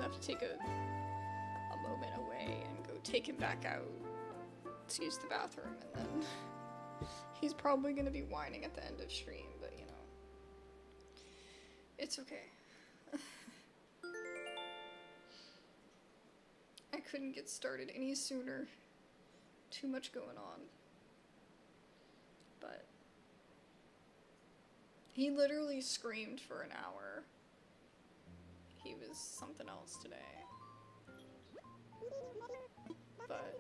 have to take a moment away and go take him back out to use the bathroom, and then he's probably gonna be whining at the end of stream, but you know, it's okay. I couldn't get started any sooner. Too much going on. But he literally screamed for an hour. He was something else today. But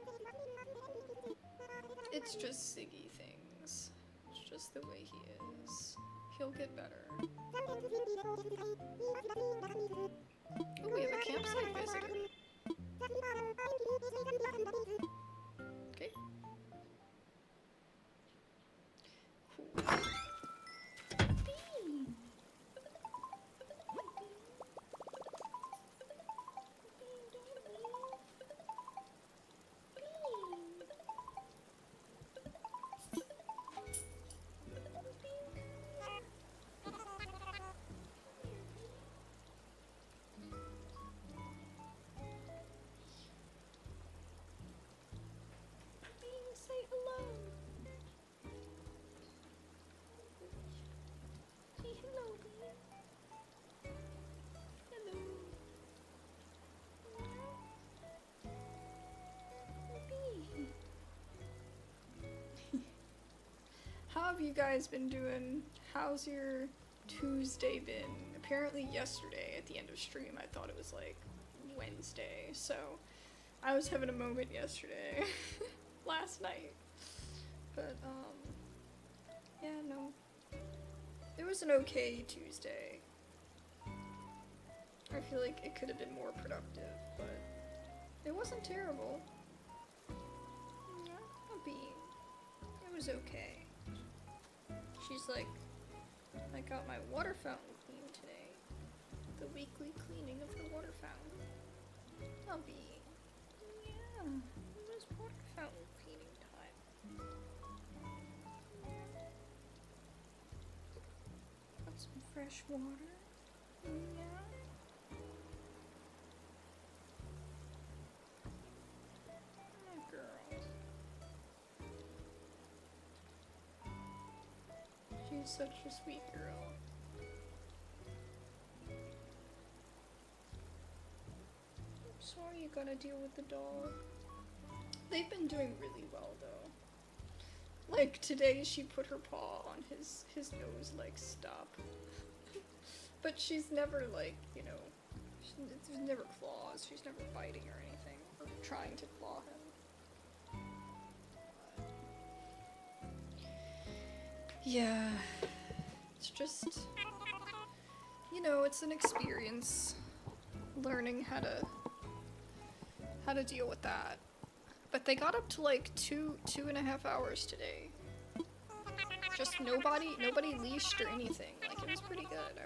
it's just Siggy things. It's just the way he is. He'll get better. Oh, we have a campsite visitor. Okay. Cool. How have you guys been doing? How's your Tuesday been? Apparently yesterday at the end of stream I thought it was like Wednesday, so I was having a moment yesterday. Last night. But yeah, no. It was an okay Tuesday. I feel like it could have been more productive, but it wasn't terrible. Yeah, a bean. It was okay. She's like, I got my water fountain cleaned today. The weekly cleaning of the water fountain. I'll be. Yeah, it was water fountain cleaning time. Got some fresh water. Yeah. Oh, girl. She's such a sweet girl. I'm sorry you gotta deal with the dog. They've been doing really well though. Like today she put her paw on his nose like stop. But she's never like, you know, there's never claws. She's never biting or anything. Or trying to claw him. Yeah, it's just, you know, it's an experience learning how to deal with that. But they got up to like 2.5 hours today. Just nobody leashed or anything. Like it was pretty good.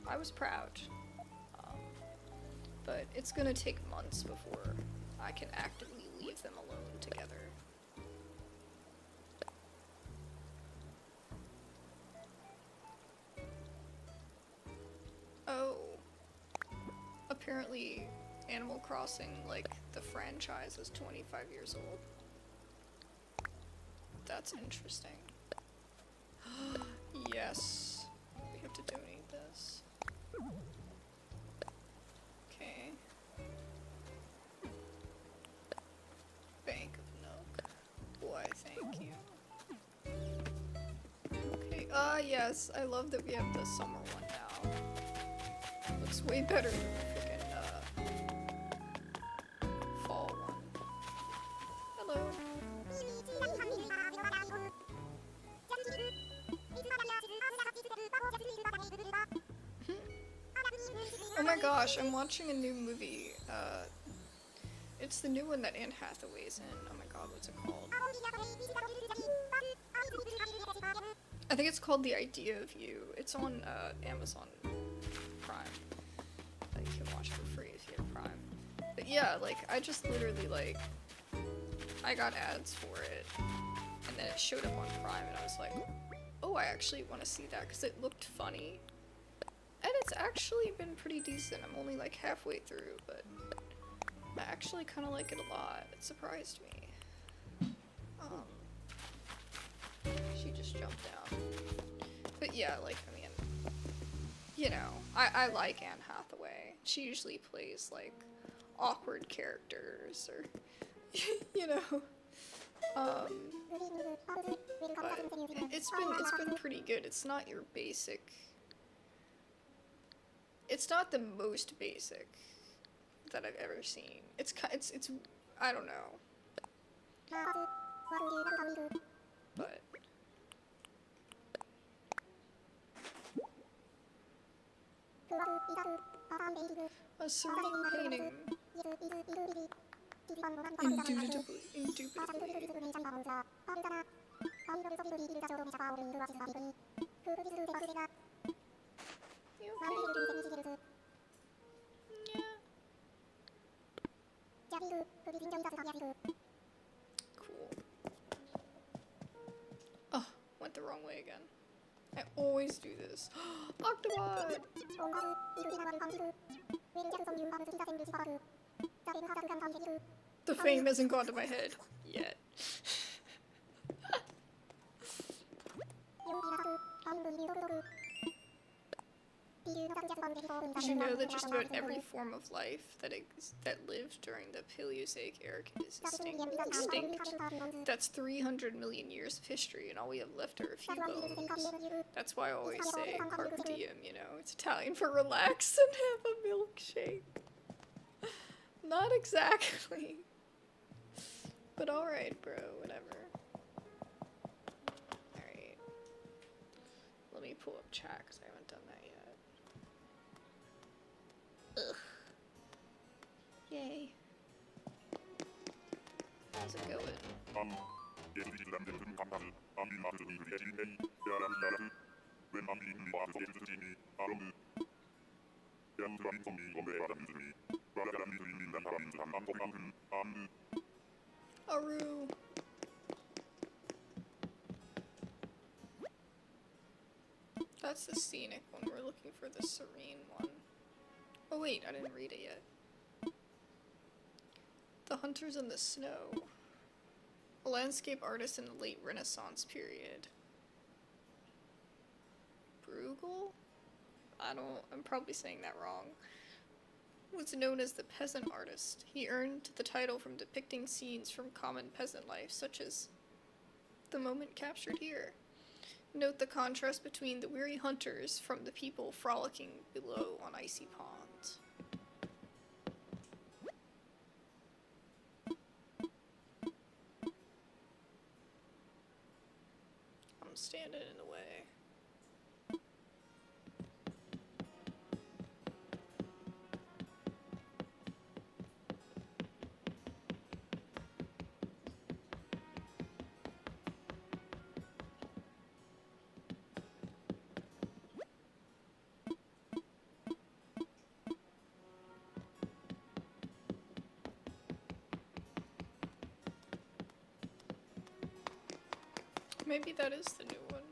I was proud. But it's gonna take months before I can actively leave them alone together. Oh, apparently Animal Crossing, like, the franchise is 25 years old. That's interesting. Yes, we have to donate this. Okay. Bank of Milk. Why, thank you. Okay, yes, I love that we have the summer one now. Looks way better than the freaking, fall one. Hello. Oh my gosh, I'm watching a new movie. It's the new one that Anne Hathaway's in. Oh my god, what's it called? I think it's called The Idea of You. It's on Amazon Prime. You can watch for free if you have Prime. But yeah, like, I just literally, like, I got ads for it, and then it showed up on Prime, and I was like, oh, I actually want to see that, because it looked funny. And it's It's actually been pretty decent. I'm only like halfway through, but I actually kind of like it a lot. It surprised me. She just jumped down. But yeah, like, I mean, you know, I like Anne Hathaway. She usually plays like awkward characters or, you know, but it's been pretty good. It's not your basic. It's not the most basic that I've ever seen. It's I don't know. But a serene painting. Indubitably. You okay? Cool. Oh, went the wrong way again. I always do this. Octobot! The fame hasn't gone to my head yet. Did you know that just about every form of life that lived during the Paleozoic era is extinct? That's 300 million years of history, and all we have left are a few bones. That's why I always say carpe diem, you know? It's Italian for relax and have a milkshake. Not exactly. But alright, bro, whatever. Alright. Let me pull up chat, because I haven't done that yet. Ugh. Yay. How's it going? Aru. That's the scenic one. We're looking for the serene one. Oh wait, I didn't read it yet. The Hunters in the Snow. A landscape artist in the late Renaissance period. Bruegel? I'm probably saying that wrong. Was known as the peasant artist. He earned the title from depicting scenes from common peasant life, such as the moment captured here. Note the contrast between the weary hunters from the people frolicking below on icy ponds. I'm standing in the way. Maybe that is the new one.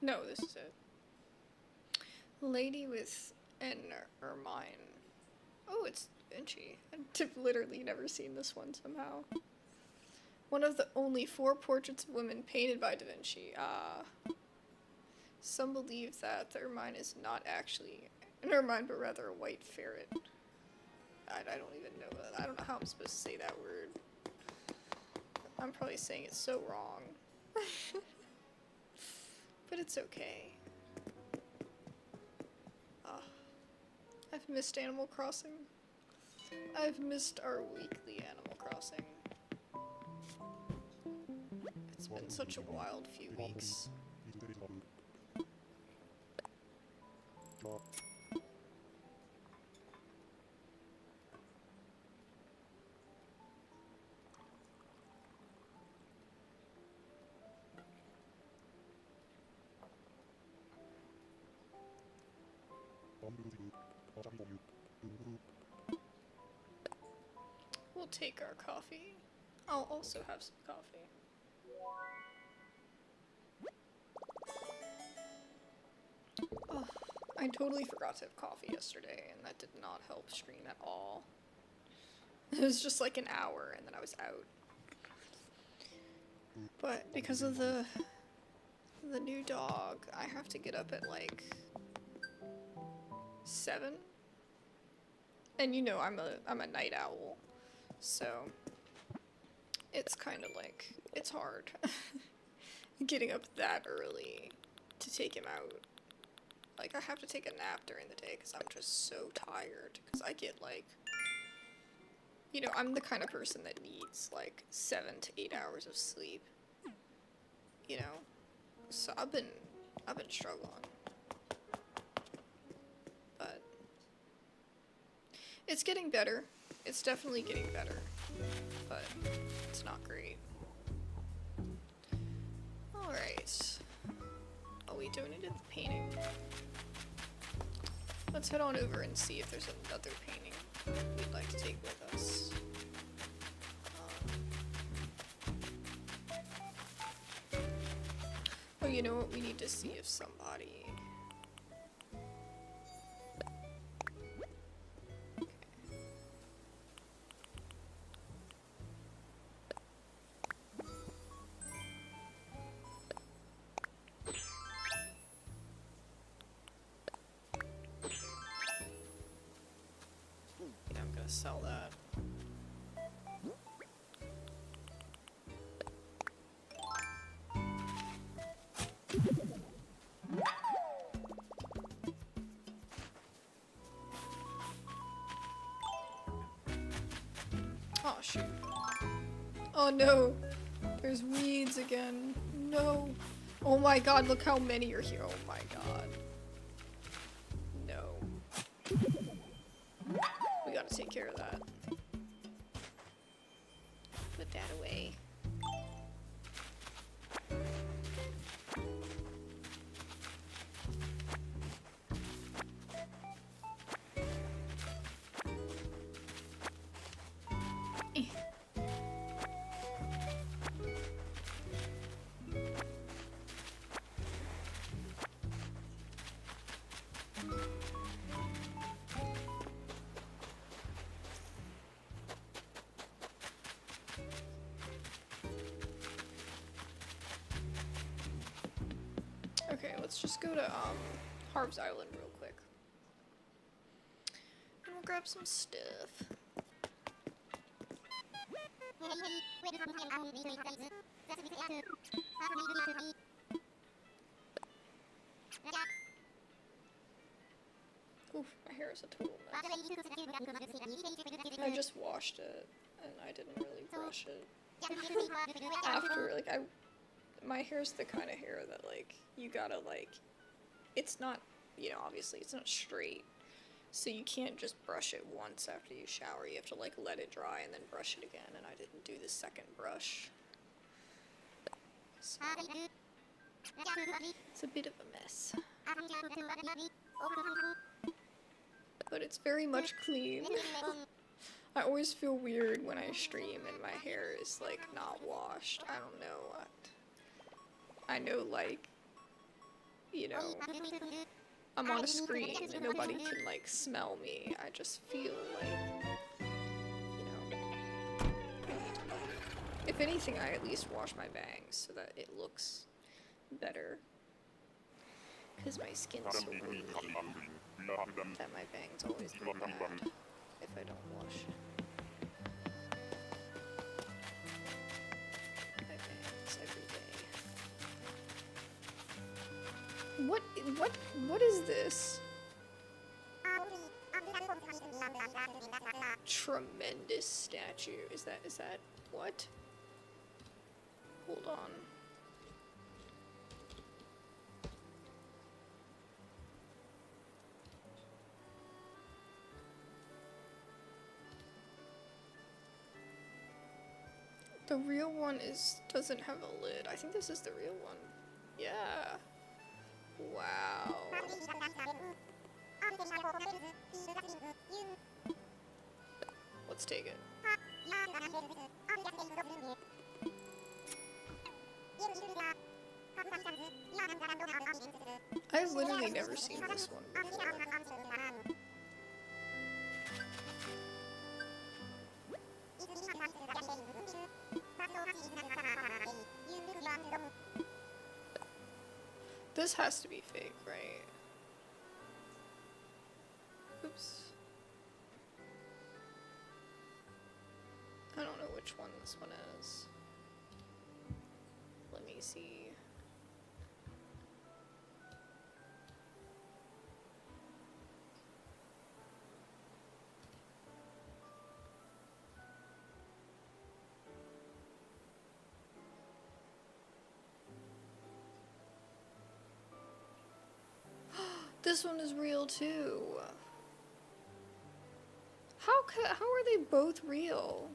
No, this is it. Lady with an ermine. Oh, it's Da Vinci. I've literally never seen this one somehow. One of the only 4 portraits of women painted by Da Vinci. Some believe that the ermine is not actually an ermine, but rather a white ferret. I don't even know. I don't know how I'm supposed to say that word. I'm probably saying it so wrong. But it's okay. I've missed Animal Crossing. I've missed our weekly Animal Crossing. It's been such a wild few weeks. We'll take our coffee. I'll also have some coffee. I totally forgot to have coffee yesterday, and that did not help stream at all. It was just like an hour, and then I was out. But because of the new dog, I have to get up at like 7. And you know I'm a night owl, so it's kind of like, it's hard getting up that early to take him out. Like, I have to take a nap during the day because I'm just so tired, because I get like, you know, I'm the kind of person that needs like 7 to 8 hours of sleep, you know, so I've been struggling, but it's getting better. It's definitely getting better, but it's not great. Alright. Oh, we donated the painting. Let's head on over and see if there's another painting we'd like to take with us. Oh, you know what? We need to see if somebody... Yeah, I'm gonna sell that. Oh, shoot. Oh no! There's weeds again. No! Oh my god, look how many are here. Oh my god. No. We gotta take care of that. Put that away. Okay, let's just go to Harv's Island real quick. And we'll grab some stuff. Oof, my hair is a total mess. I just washed it, and I didn't really brush it. After, like, my hair's the kind of hair that, like, you gotta, like, it's not, you know, obviously, it's not straight. So you can't just brush it once after you shower. You have to, like, let it dry and then brush it again, and I didn't do the second brush. So, it's a bit of a mess. But it's very much clean. I always feel weird when I stream and my hair is, like, not washed. I don't know what. I know, like, you know, I'm on a screen and nobody can, like, smell me. I just feel like, you know, I need to, like, if anything, I at least wash my bangs so that it looks better. Because my skin's so weak that my bangs always look bad if I don't wash my bangs every day. What is this? Tremendous statue. Is that what? Hold on. The real one doesn't have a lid. I think this is the real one. Yeah. Wow. Let's take it. I've literally never seen this one before. This has to be fake, right? Oops. I don't know which one this one is. Let me see. This one is real too. How are they both real?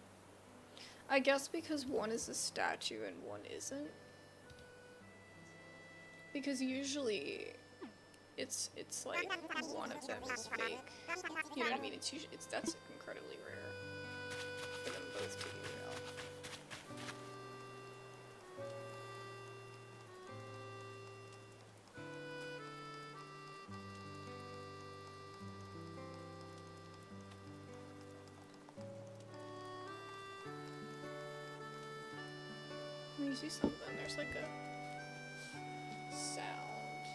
I guess because one is a statue and one isn't. Because usually it's like one of them is fake. You know what I mean? That's incredibly rare for them both to be real. When you see something, there's like a sound.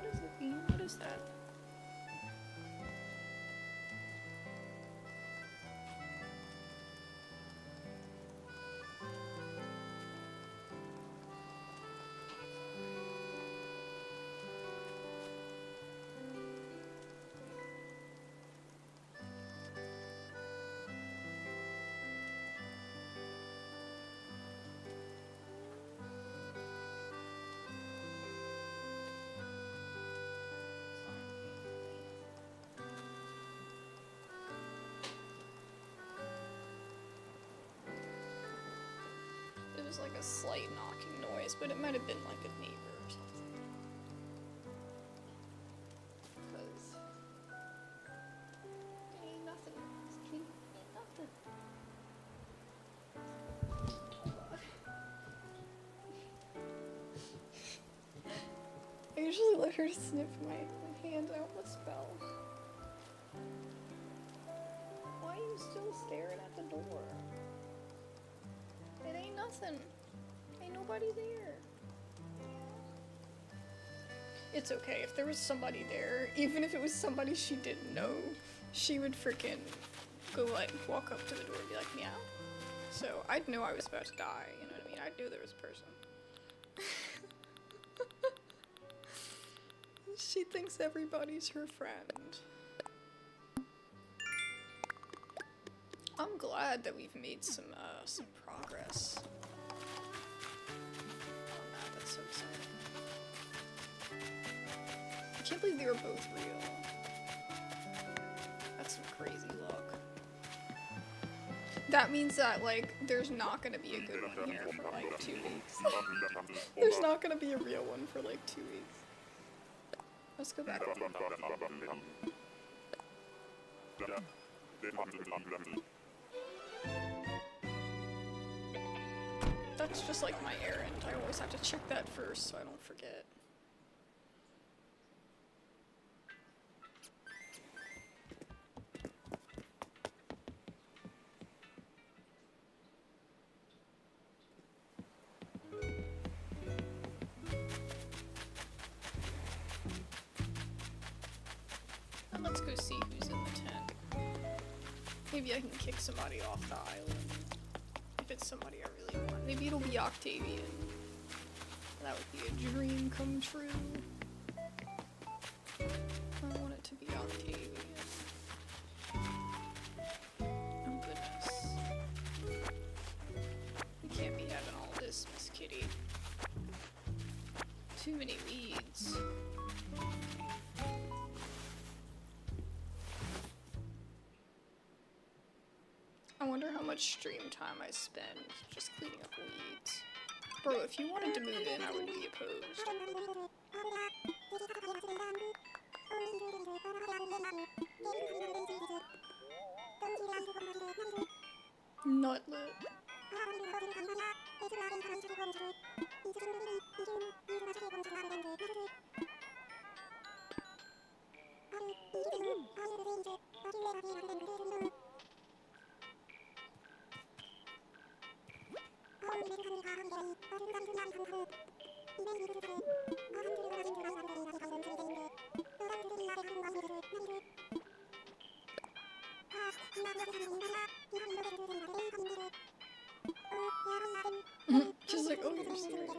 What does it mean? What is that? It was like a slight knocking noise, but it might have been like a neighbor or something. Because it ain't nothing. It ain't nothing. I usually let her sniff my hand out with spell. Why are you still staring at the door? It ain't nothing. Ain't nobody there. It's okay. If there was somebody there, even if it was somebody she didn't know, she would freaking go like walk up to the door and be like, meow. So I'd know I was about to die, you know what I mean? I'd know there was a person. She thinks everybody's her friend. I'm glad that we've made some progress. Oh man, that's so exciting. I can't believe they were both real. That's some crazy luck. That means that, like, there's not gonna be a good one here for, like, 2 weeks. There's not gonna be a real one for, like, 2 weeks. Let's go back. That's just like my errand. I always have to check that first so I don't forget. And let's go see who's in the tent. Maybe I can kick somebody off the island. If it's somebody I really want. Maybe it'll be Octavian. That would be a dream come true. I want it to be Octavian. Oh goodness. You can't be having all this, Miss Kitty. Too many weeds. I wonder how much stream time I spend just cleaning up weeds. Bro, if you wanted to move in, I would be opposed. Nutlet. Just like, oh, you're serious.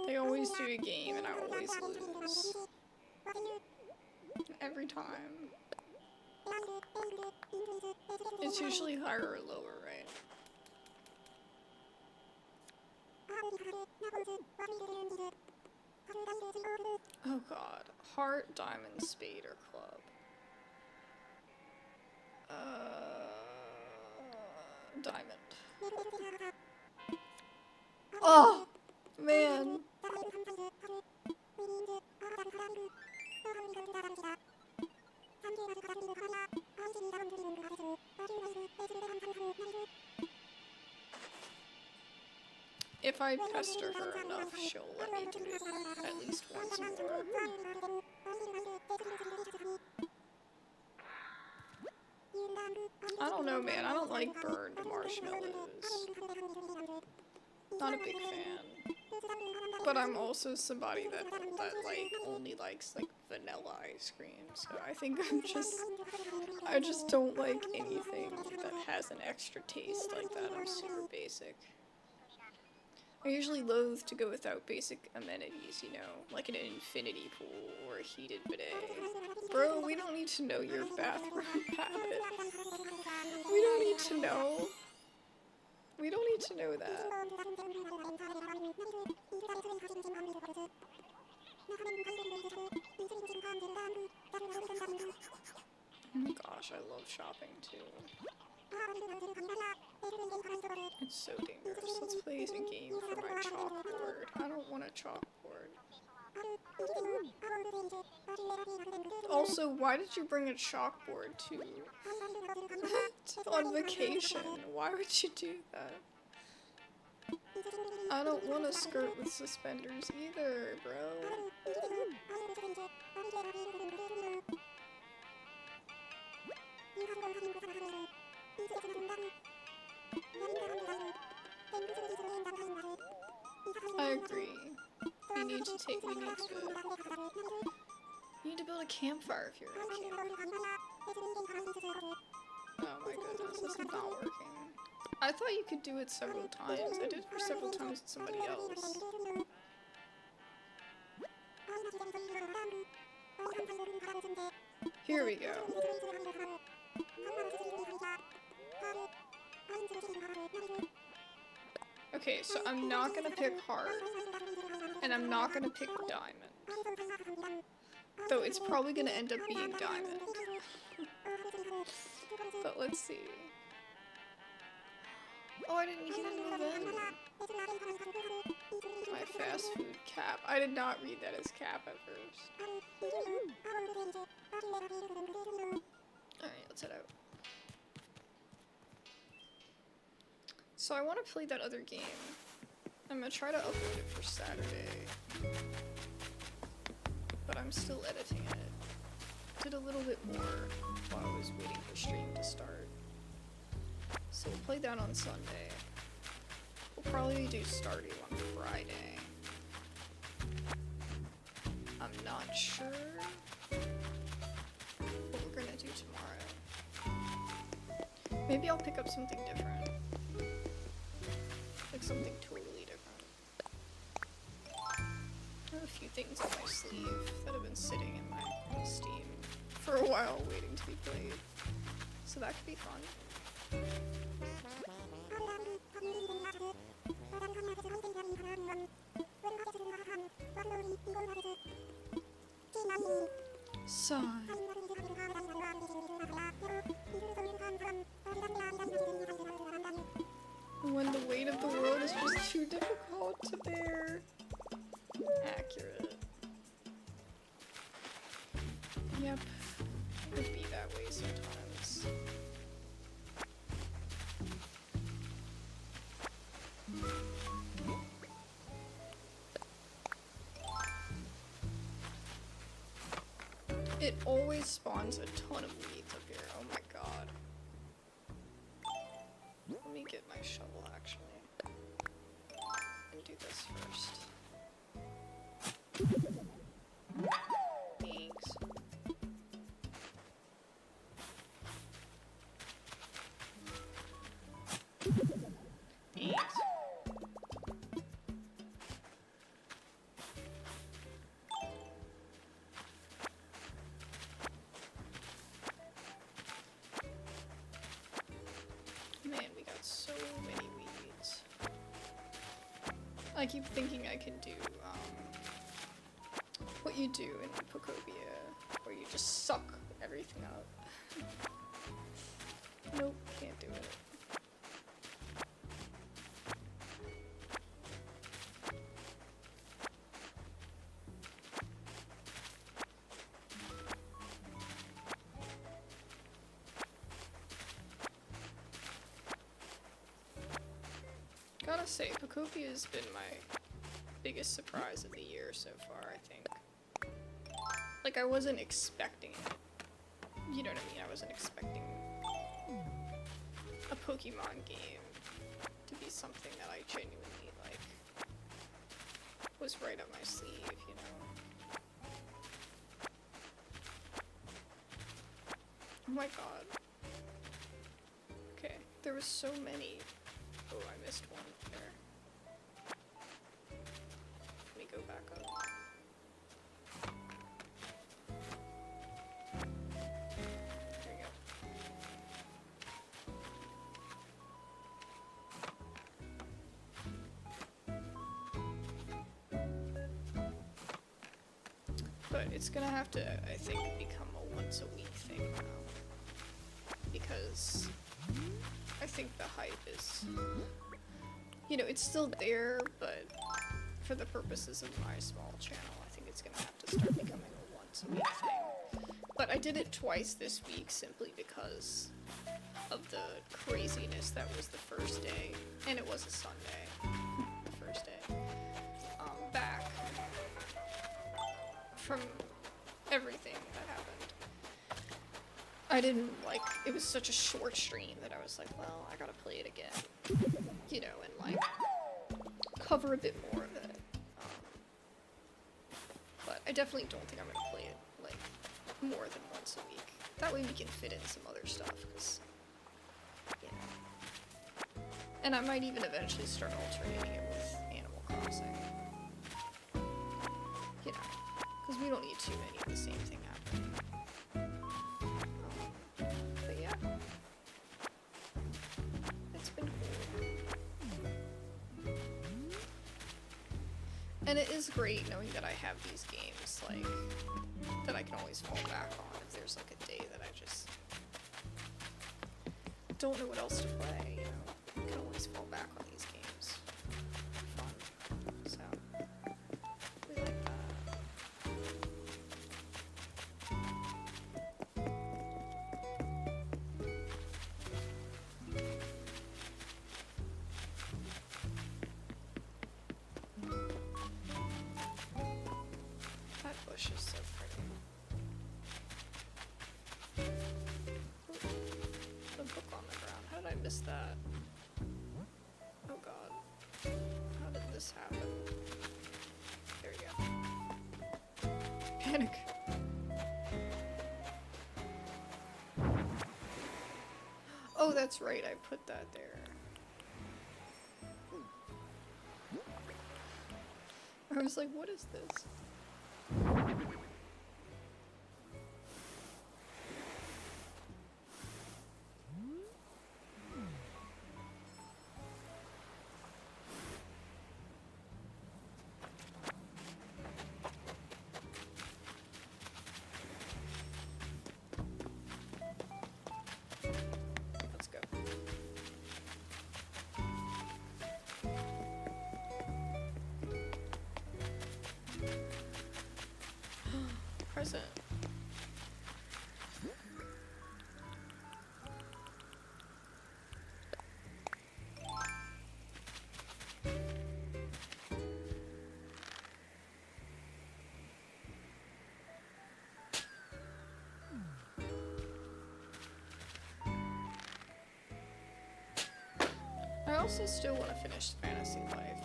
They always do a game and I always lose. Every time. It's usually higher or lower, right? Oh god. Heart, diamond, spade, or club. Diamond. Oh! Man. If I pester her enough, she'll let me do it at least once more. I don't know, man. I don't like burned marshmallows. Not a big fan. But I'm also somebody that like only likes like vanilla ice cream. So I think I just don't like anything that has an extra taste like that. I'm super basic. I usually loathe to go without basic amenities, you know, like an infinity pool or a heated bidet. Bro, we don't need to know your bathroom habit. We don't need to know. We don't need to know that. Oh my gosh, I love shopping too. It's so dangerous. Let's play a game for my chalkboard. I don't want a chalkboard. Also, why did you bring a chalkboard to on vacation? Why would you do that? I don't want a skirt with suspenders either, bro. I agree. We need to build a campfire if you're gonna camp. Oh my goodness, this is not working. I thought you could do it several times. I did it for several times with somebody else. Here we go. Okay, so I'm not gonna pick heart, and I'm not gonna pick diamond. Though it's probably gonna end up being diamond. But let's see. Oh, he didn't move in. My fast food cap. I did not read that as cap at first. Alright, let's head out. So I want to play that other game. I'm gonna try to upload it for Saturday. But I'm still editing it. Did a little bit more while I was waiting for stream to start. So we'll play that on Sunday. We'll probably do Stardew on Friday. I'm not sure what we're gonna do tomorrow. Maybe I'll pick up something different. Like something totally different. I have a few things on my sleeve that have been sitting in my Steam for a while waiting to be played. So that could be fun. Sigh. When the weight of the world is just too difficult to bear. Accurate. Yep. Could be that way sometimes. It always spawns a ton of weeds up here. Oh my god. Let me get my shovel actually. And do this first. Thanks. Thanks. Man, we got so many weeds. I keep thinking I can do what you do in Pokopia, where you just suck everything up. Nope, can't do it. Gotta say, Pokopia has been my biggest surprise of the year so far, I think. Like, I wasn't expecting it. You know what I mean? I wasn't expecting a Pokemon game to be something that I genuinely, like, was right up my sleeve, you know? Oh my god. Okay, there was so many. Oh, I missed one there. Let me go back up. There you go. But it's gonna have to, I think, become a once a week thing now. Because I think the hype is, you know, it's still there, but for the purposes of my small channel, I think it's gonna have to start becoming a once a week thing. But I did it twice this week simply because of the craziness that was the first day, and it was a Sunday, the first day, back from everything that happened. I didn't like, it was such a short stream that I was like, well, I gotta play it again, you know, and like, cover a bit more of it. But I definitely don't think I'm gonna play it, like, more than once a week. That way we can fit in some other stuff, because, you know. And I might even eventually start alternating it with Animal Crossing. You know, because we don't need too many of the same thing happening. But yeah, it's been cool. And it is great knowing that I have these games, like, that I can always fall back on if there's like a day that I just don't know what else to play, you know. I can always fall back on these games. Fun. So, we like that. That bush is so pretty. Ooh, the book on the ground. How did I miss that? Oh god. How did this happen? There we go. Panic. Oh, that's right. I put that there. I was like, what is this? Let's go. also still want to finish Fantasy Life.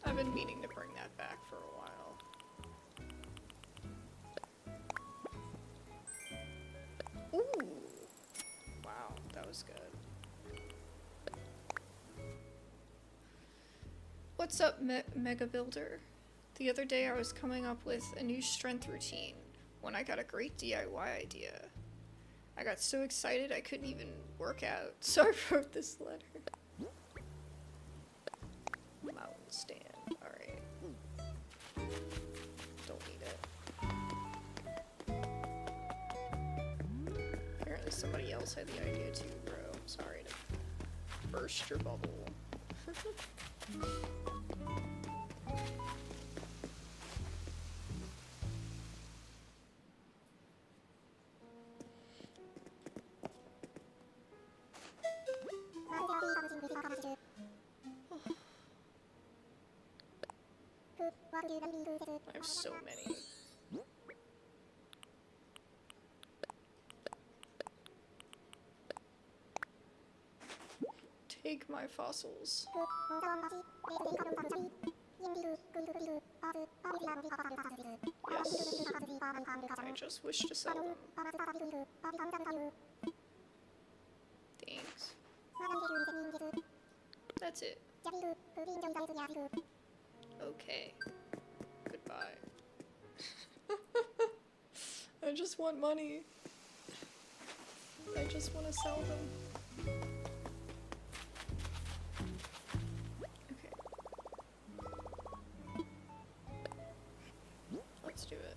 I've been meaning to bring that back for a while. Ooh! Wow, that was good. What's up, Mega Builder? The other day I was coming up with a new strength routine when I got a great DIY idea. I got so excited I couldn't even work out, so I wrote this letter. Mountain stand, alright. Don't need it. Apparently somebody else had the idea too, bro. Sorry to burst your bubble. I have so many. Take my fossils. Yes. I just wish to sell them. Thanks. That's it. Okay. Goodbye. I just want money. I just want to sell them. Okay. Let's do it.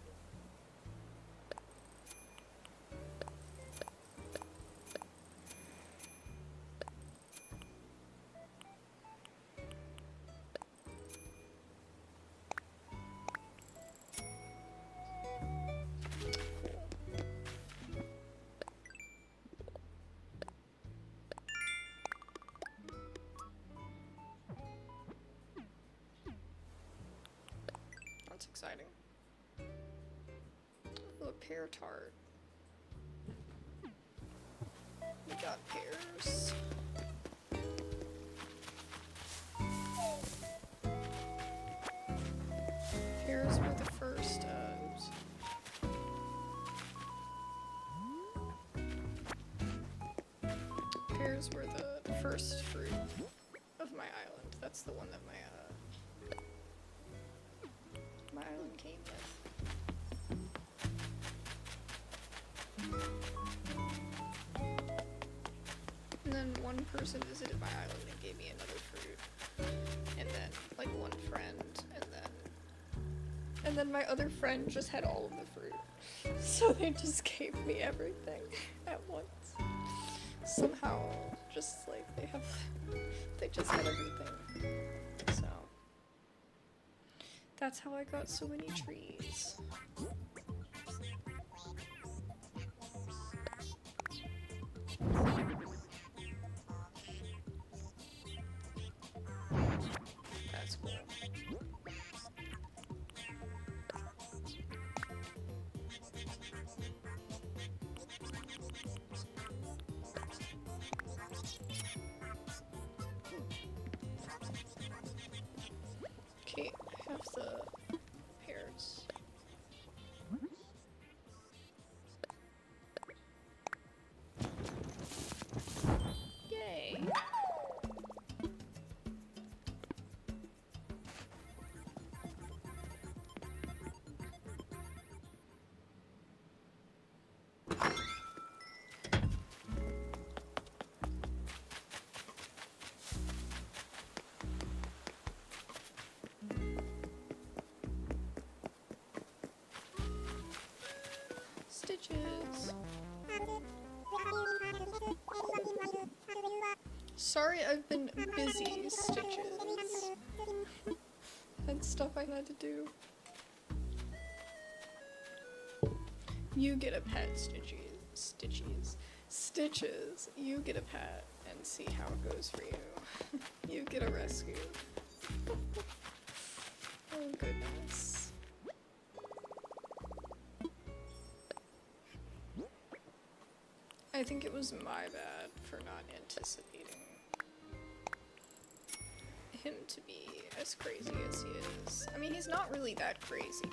That's exciting. Ooh, a pear tart. We got pears. Pears were the first, oops. Pears were the first fruit of my island. That's the one that my island came with. And then one person visited my island and gave me another fruit. And then, like, one friend, and then my other friend just had all of the fruit. So they just gave me everything at once. Somehow, just like, they just had everything. So, that's how I got so many trees. That's cool. Okay, I have the pears. Yay! Stitches. Sorry, I've been busy, Stitches. And stuff I had to do. You get a pet, Stitches. Stitches, you get a pet and see how it goes for you. You get a rescue. Oh goodness. I think it was my bad for not anticipating him to be as crazy as he is. I mean, he's not really that crazy.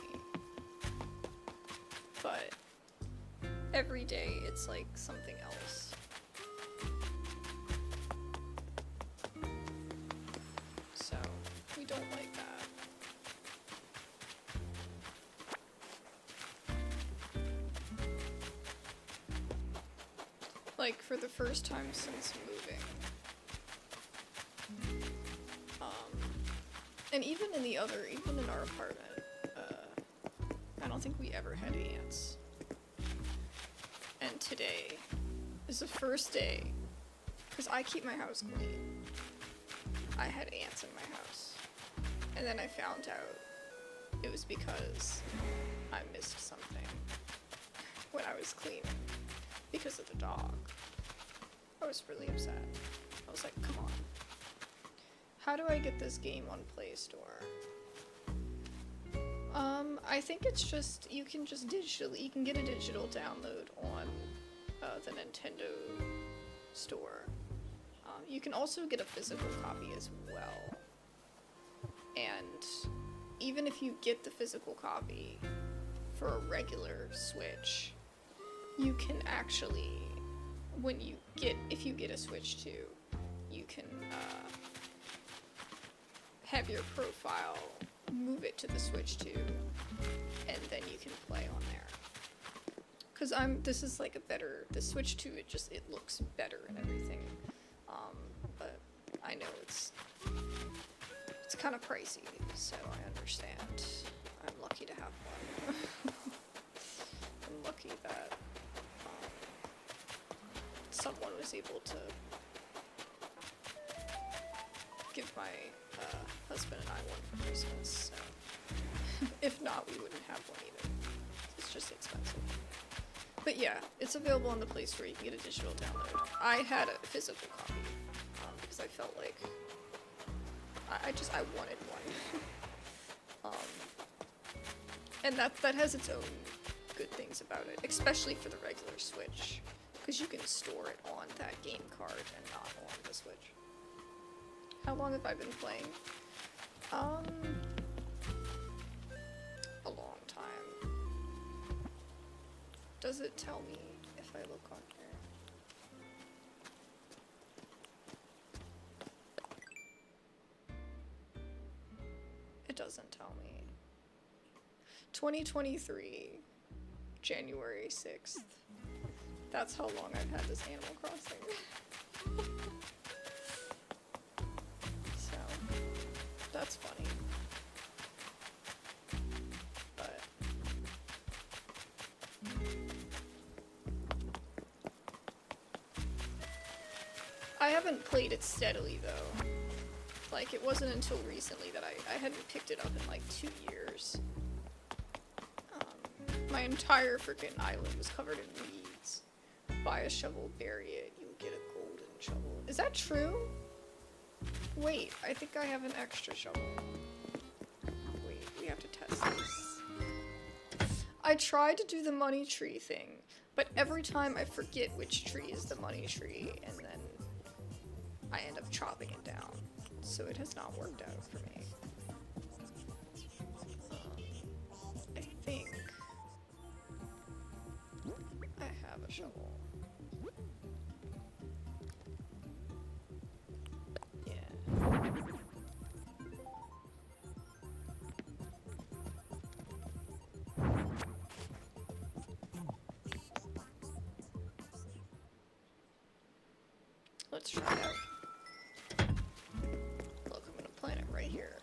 But every day it's like something else. So, we don't like that. Like, for the first time since moving. And even in our apartment, I don't think we ever had ants. And today is the first day, because I keep my house clean. I had ants in my house. And then I found out it was because I missed something when I was cleaning because of the dog. I was really upset. I was like, come on. How do I get this game on Play Store? I think it's just, you can get a digital download on the Nintendo store. You can also get a physical copy as well. And even if you get the physical copy for a regular Switch, you can actually, if you get a Switch 2, you can have your profile, move it to the Switch 2, and then you can play on there. Cause this is like the Switch 2, it looks better and everything. But I know it's kind of pricey, so I understand. I'm lucky to have one. I'm lucky that someone was able to give my husband and I one for Christmas, so if not, we wouldn't have one either. It's just expensive. But yeah, it's available on the Play Store. You can get a digital download. I had a physical copy because I felt like I wanted one. And that has its own good things about it, especially for the regular Switch, because you can store it on that game card and not on the Switch. How long have I been playing? A long time. Does it tell me if I look on here? It doesn't tell me. 2023, January 6th. That's how long I've had this Animal Crossing. So, that's funny. But I haven't played it steadily though. Like, it wasn't until recently that I hadn't picked it up in like 2 years. My entire freaking island was covered in weeds. Buy a shovel, bury it, you'll get a golden shovel. Is that true? Wait, I think I have an extra shovel. Wait, we have to test this. I tried to do the money tree thing, but every time I forget which tree is the money tree, and then I end up chopping it down. So it has not worked out for me. I think I have a shovel. Yeah. Let's try it out. Look, I'm gonna plant it right here.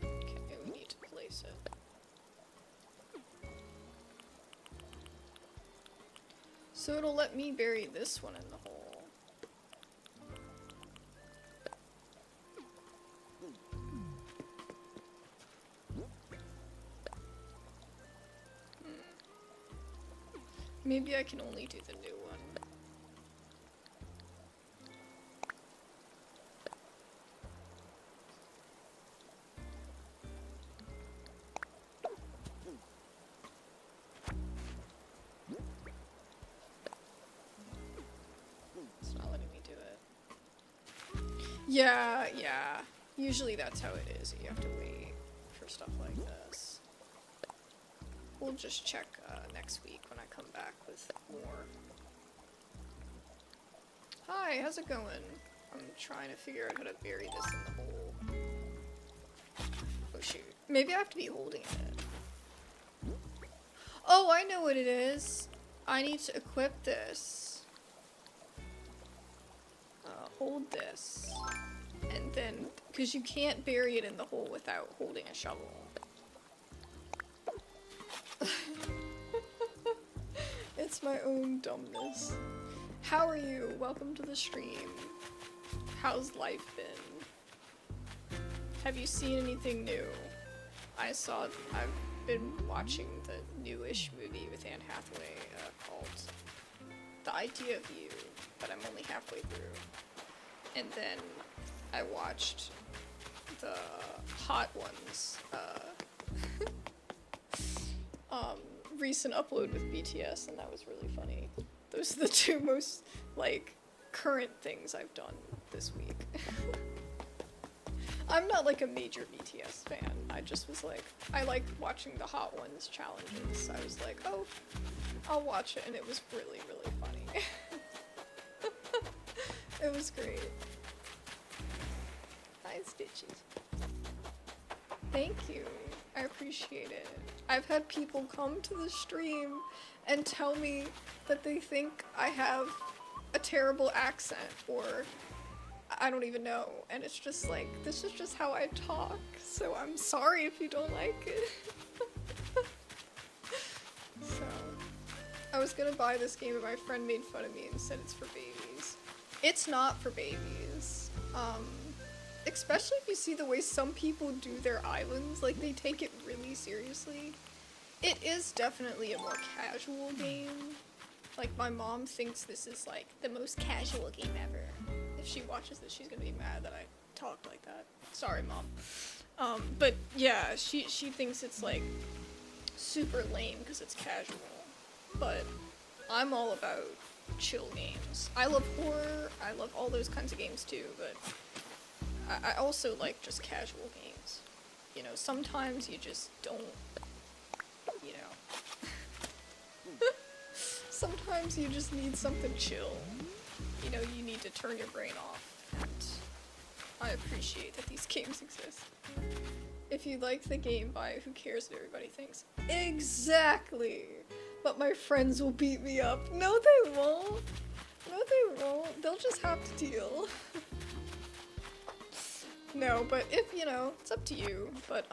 Okay, we need to place it. So it'll let me bury this one in the hole. Maybe I can only do the new one. It's not letting me do it. Yeah. Usually that's how it is. You have to wait for stuff like this. We'll just check next week when I come back with more. Hi, how's it going? I'm trying to figure out how to bury this in the hole. Oh shoot. Maybe I have to be holding it. Oh, I know what it is. I need to equip this. Hold this. And then, because you can't bury it in the hole without holding a shovel. It's my own dumbness. How are you? Welcome to the stream. How's life been? Have you seen anything new? I've been watching the newish movie with Anne Hathaway called The Idea of You, but I'm only halfway through. And then I watched the Hot Ones recent upload with BTS, and that was really funny. Those are the two most, like, current things I've done this week. I'm not, like, a major BTS fan. I just was like, I liked watching the Hot Ones challenges. I was like, oh, I'll watch it, and it was really, really funny. It was great. Hi, Stitches. Thank you. I appreciate it. I've had people come to the stream and tell me that they think I have a terrible accent, or I don't even know, and it's just like, this is just how I talk, so I'm sorry if you don't like it. So, I was gonna buy this game, but my friend made fun of me and said it's for babies. It's not for babies. Especially if you see the way some people do their islands, like, they take it really seriously. It is definitely a more casual game. Like, my mom thinks this is, like, the most casual game ever. If she watches this, she's gonna be mad that I talked like that. Sorry, Mom. But yeah, she thinks it's, like, super lame because it's casual. But I'm all about chill games. I love horror, I love all those kinds of games too, but I also like just casual games. You know, sometimes you just don't, you know. Sometimes you just need something chill. You know, you need to turn your brain off, and I appreciate that these games exist. If you like the game, buy it. Who cares what everybody thinks? Exactly! But my friends will beat me up. No, they won't. No, they won't. They'll just have to deal. No, but if, you know, it's up to you. But,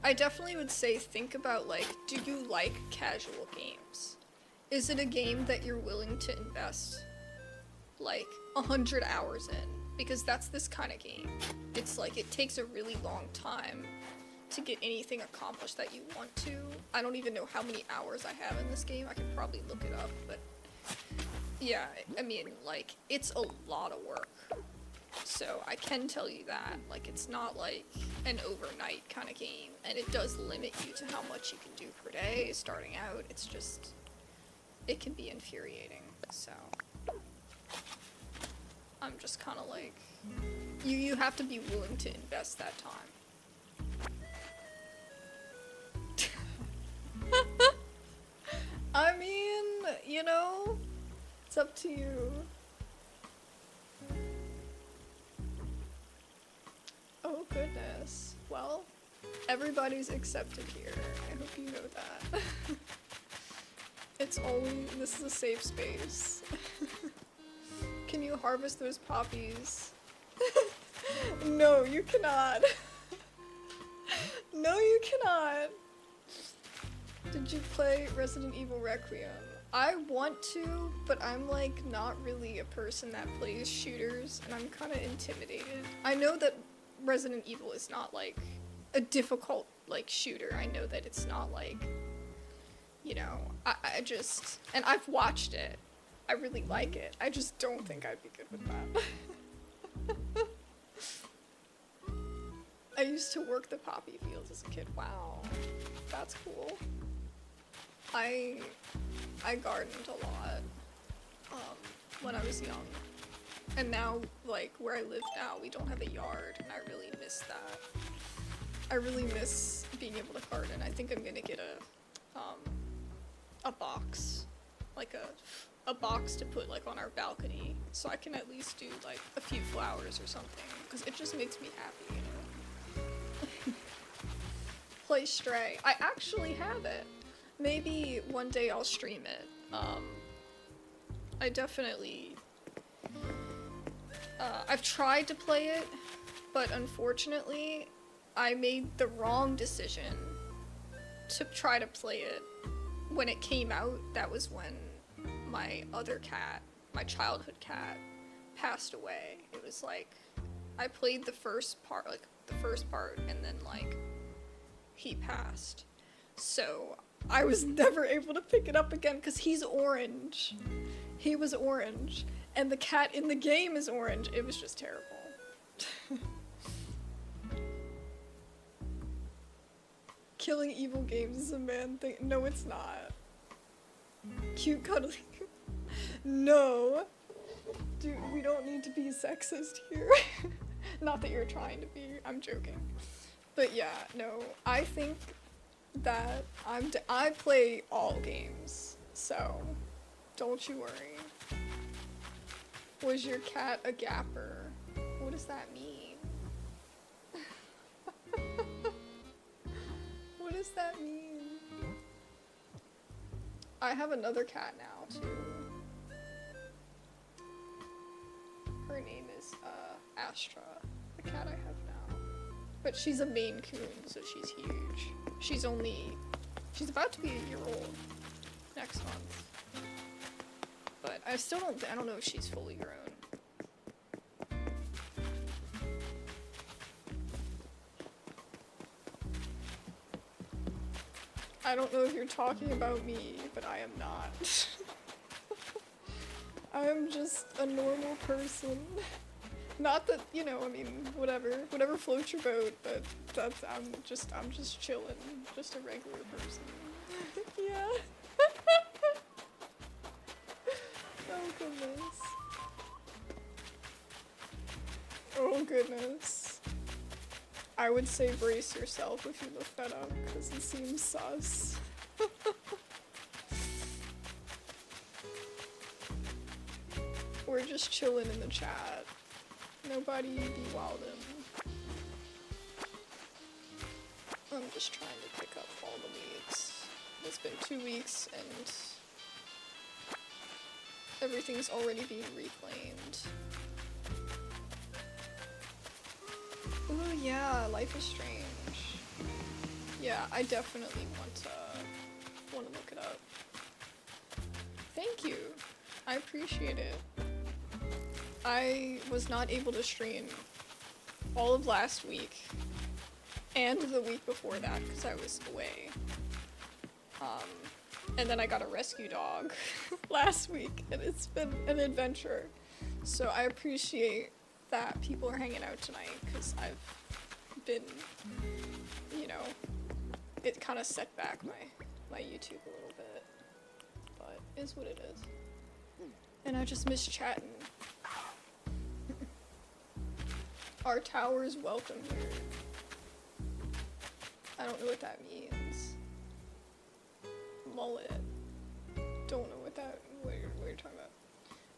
I definitely would say think about, like, do you like casual games? Is it a game that you're willing to invest, like, 100 hours in? Because that's this kind of game. It's like, it takes a really long time to get anything accomplished that you want to. I don't even know how many hours I have in this game. I could probably look it up, but yeah, I mean, like, it's a lot of work. So I can tell you that, like, it's not like an overnight kind of game, and it does limit you to how much you can do per day starting out. It's just, it can be infuriating, so I'm just kind of like, you have to be willing to invest that time. I mean, you know, it's up to you. Oh goodness. Well, everybody's accepted here. I hope you know that. It's only, this is a safe space. Can you harvest those poppies? No, you cannot. No, you cannot. Did you play Resident Evil Requiem? I want to, but I'm like not really a person that plays shooters, and I'm kind of intimidated. I know that Resident Evil is not like a difficult like shooter. I know that it's not like, you know, I just, and I've watched it. I really like it. I just don't think I'd be good with that. I used to work the poppy fields as a kid. Wow, that's cool. I gardened a lot when I was young, and now like where I live now, we don't have a yard, and I really miss that. I really miss being able to garden. I think I'm gonna get a box, like a box to put like on our balcony, so I can at least do like a few flowers or something, because it just makes me happy, you know. Play Stray. I actually have it. Maybe one day I'll stream it. I definitely I've tried to play it, but unfortunately I made the wrong decision to try to play it when it came out. That was when my other cat, my childhood cat, passed away. It was like I played the first part, and then like he passed. So I was never able to pick it up again because he's orange. He was orange, and the cat in the game is orange. It was just terrible. Killing evil games is a man thing. No, it's not. Cute cuddling. No. Dude, we don't need to be sexist here. Not that you're trying to be. I'm joking. But yeah, no. I think that I play all games, so don't you worry. Was your cat a gapper? What does that mean? What does that mean? I have another cat now too. Her name is Astra, the cat I have now. But she's a Maine Coon, so she's huge. She's about to be a year old next month. But I don't know if she's fully grown. I don't know if you're talking about me, but I am not. I am just a normal person. Not that, you know, I mean, whatever floats your boat, but I'm just chilling, just a regular person. Yeah. Oh goodness. Oh goodness. I would say brace yourself if you look that up, because it seems sus. We're just chilling in the chat. Nobody be wildin'. I'm just trying to pick up all the leads. It's been 2 weeks and everything's already being reclaimed. Oh yeah, Life is Strange. Yeah, I definitely want to look it up. Thank you. I appreciate it. I was not able to stream all of last week and the week before that because I was away. And then I got a rescue dog last week, and it's been an adventure. So I appreciate that people are hanging out tonight because I've been, you know, it kind of set back my YouTube a little bit, but it's what it is. And I just miss chatting. Our tower's welcome here. I don't know what that means. Mullet. Don't know what you're talking about.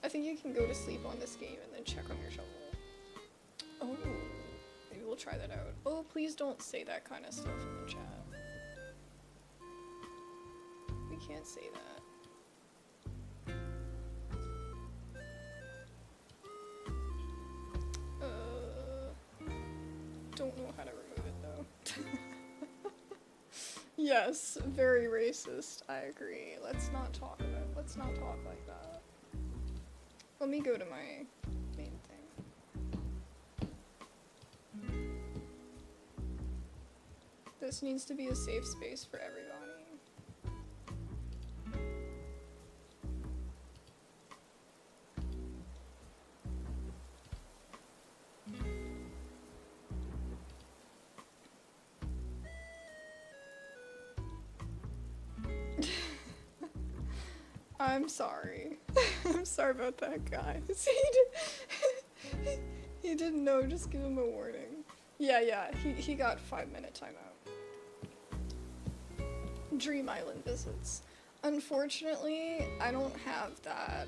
I think you can go to sleep on this game and then check on your shovel. Oh, maybe we'll try that out. Oh, please don't say that kind of stuff in the chat. We can't say that. Don't know how to remove it though. Yes, very racist. I agree. Let's not talk about let's not talk like that. Let me go to my main thing. This needs to be a safe space for everybody. I'm sorry. I'm sorry about that, guys. He didn't know, just give him a warning. Yeah, he got 5-minute timeout. Dream Island visits. Unfortunately, I don't have that.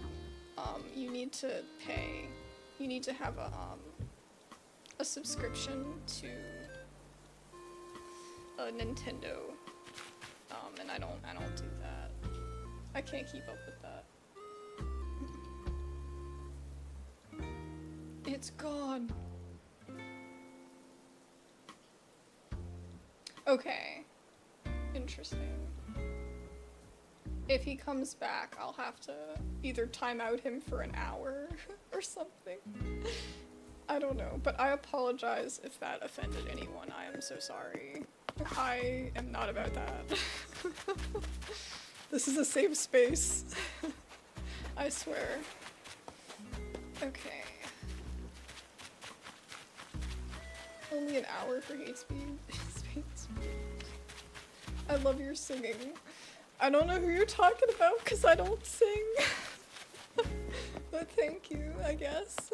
You need to pay. You need to have a subscription to a Nintendo. And I don't do that. I can't keep up with that. It's gone. Okay. Interesting. If he comes back, I'll have to either time out him for an hour or something. I don't know, but I apologize if that offended anyone. I am so sorry. I am not about that. This is a safe space. I swear. Okay. Only an hour for hate speed. I love your singing. I don't know who you're talking about because I don't sing. But thank you, I guess.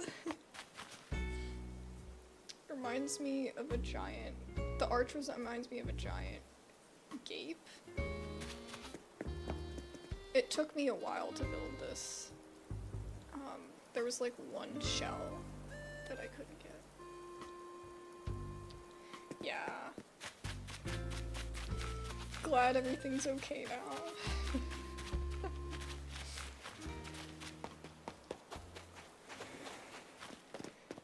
Reminds me of a giant. The arch reminds me of a giant gape. It took me a while to build this. There was like one shell that I couldn't get. Yeah. Glad everything's okay now.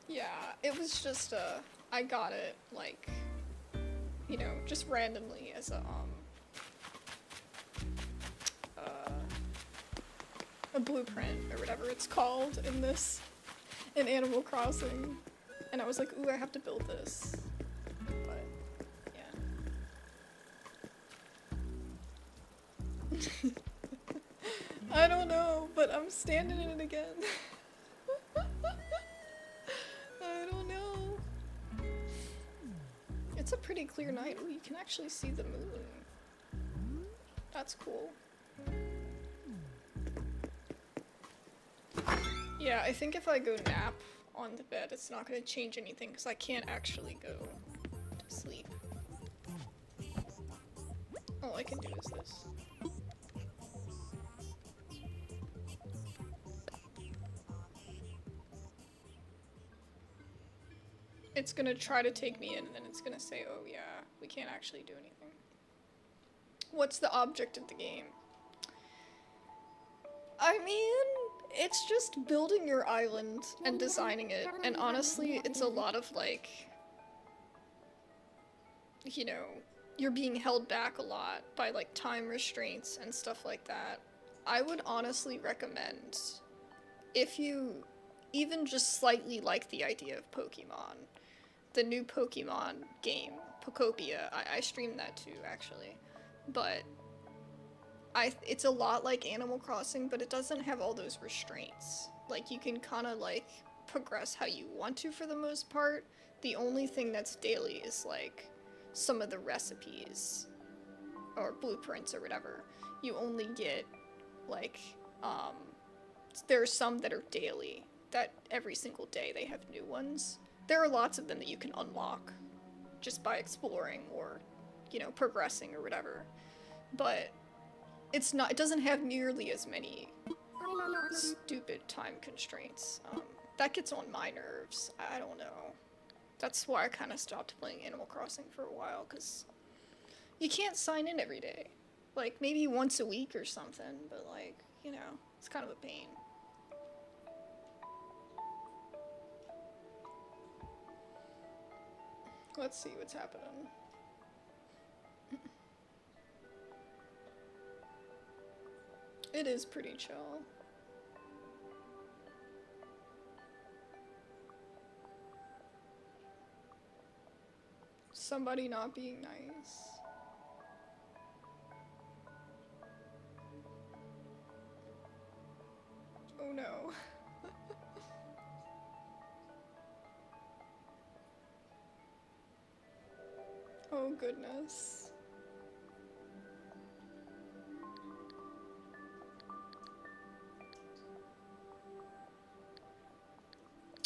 Yeah, it was just I got it like, you know, just randomly as a blueprint or whatever it's called in Animal Crossing, and I was like, ooh, I have to build this, but yeah. I don't know, but I'm standing in it again. I don't know. It's a pretty clear night. Ooh, you can actually see the moon. That's cool. Yeah, I think if I go nap on the bed, it's not gonna change anything because I can't actually go to sleep. All I can do is this. It's gonna try to take me in and then it's gonna say, oh yeah, we can't actually do anything. What's the object of the game? I mean, it's just building your island and designing it, and honestly, it's a lot of like, you know, you're being held back a lot by like time restraints and stuff like that. I would honestly recommend, if you even just slightly like the idea of Pokemon, the new Pokemon game, Pokopia, I streamed that too, actually, but it's a lot like Animal Crossing, but it doesn't have all those restraints. Like, you can kind of, like, progress how you want to for the most part. The only thing that's daily is, like, some of the recipes or blueprints or whatever. You only get, like, there are some that are daily, that every single day they have new ones. There are lots of them that you can unlock just by exploring or, you know, progressing or whatever. But it doesn't have nearly as many stupid time constraints. That gets on my nerves. I don't know. That's why I kind of stopped playing Animal Crossing for a while, because you can't sign in every day. Like, maybe once a week or something, but like, you know, it's kind of a pain. Let's see what's happening. It is pretty chill. Somebody not being nice. Oh no. Oh goodness.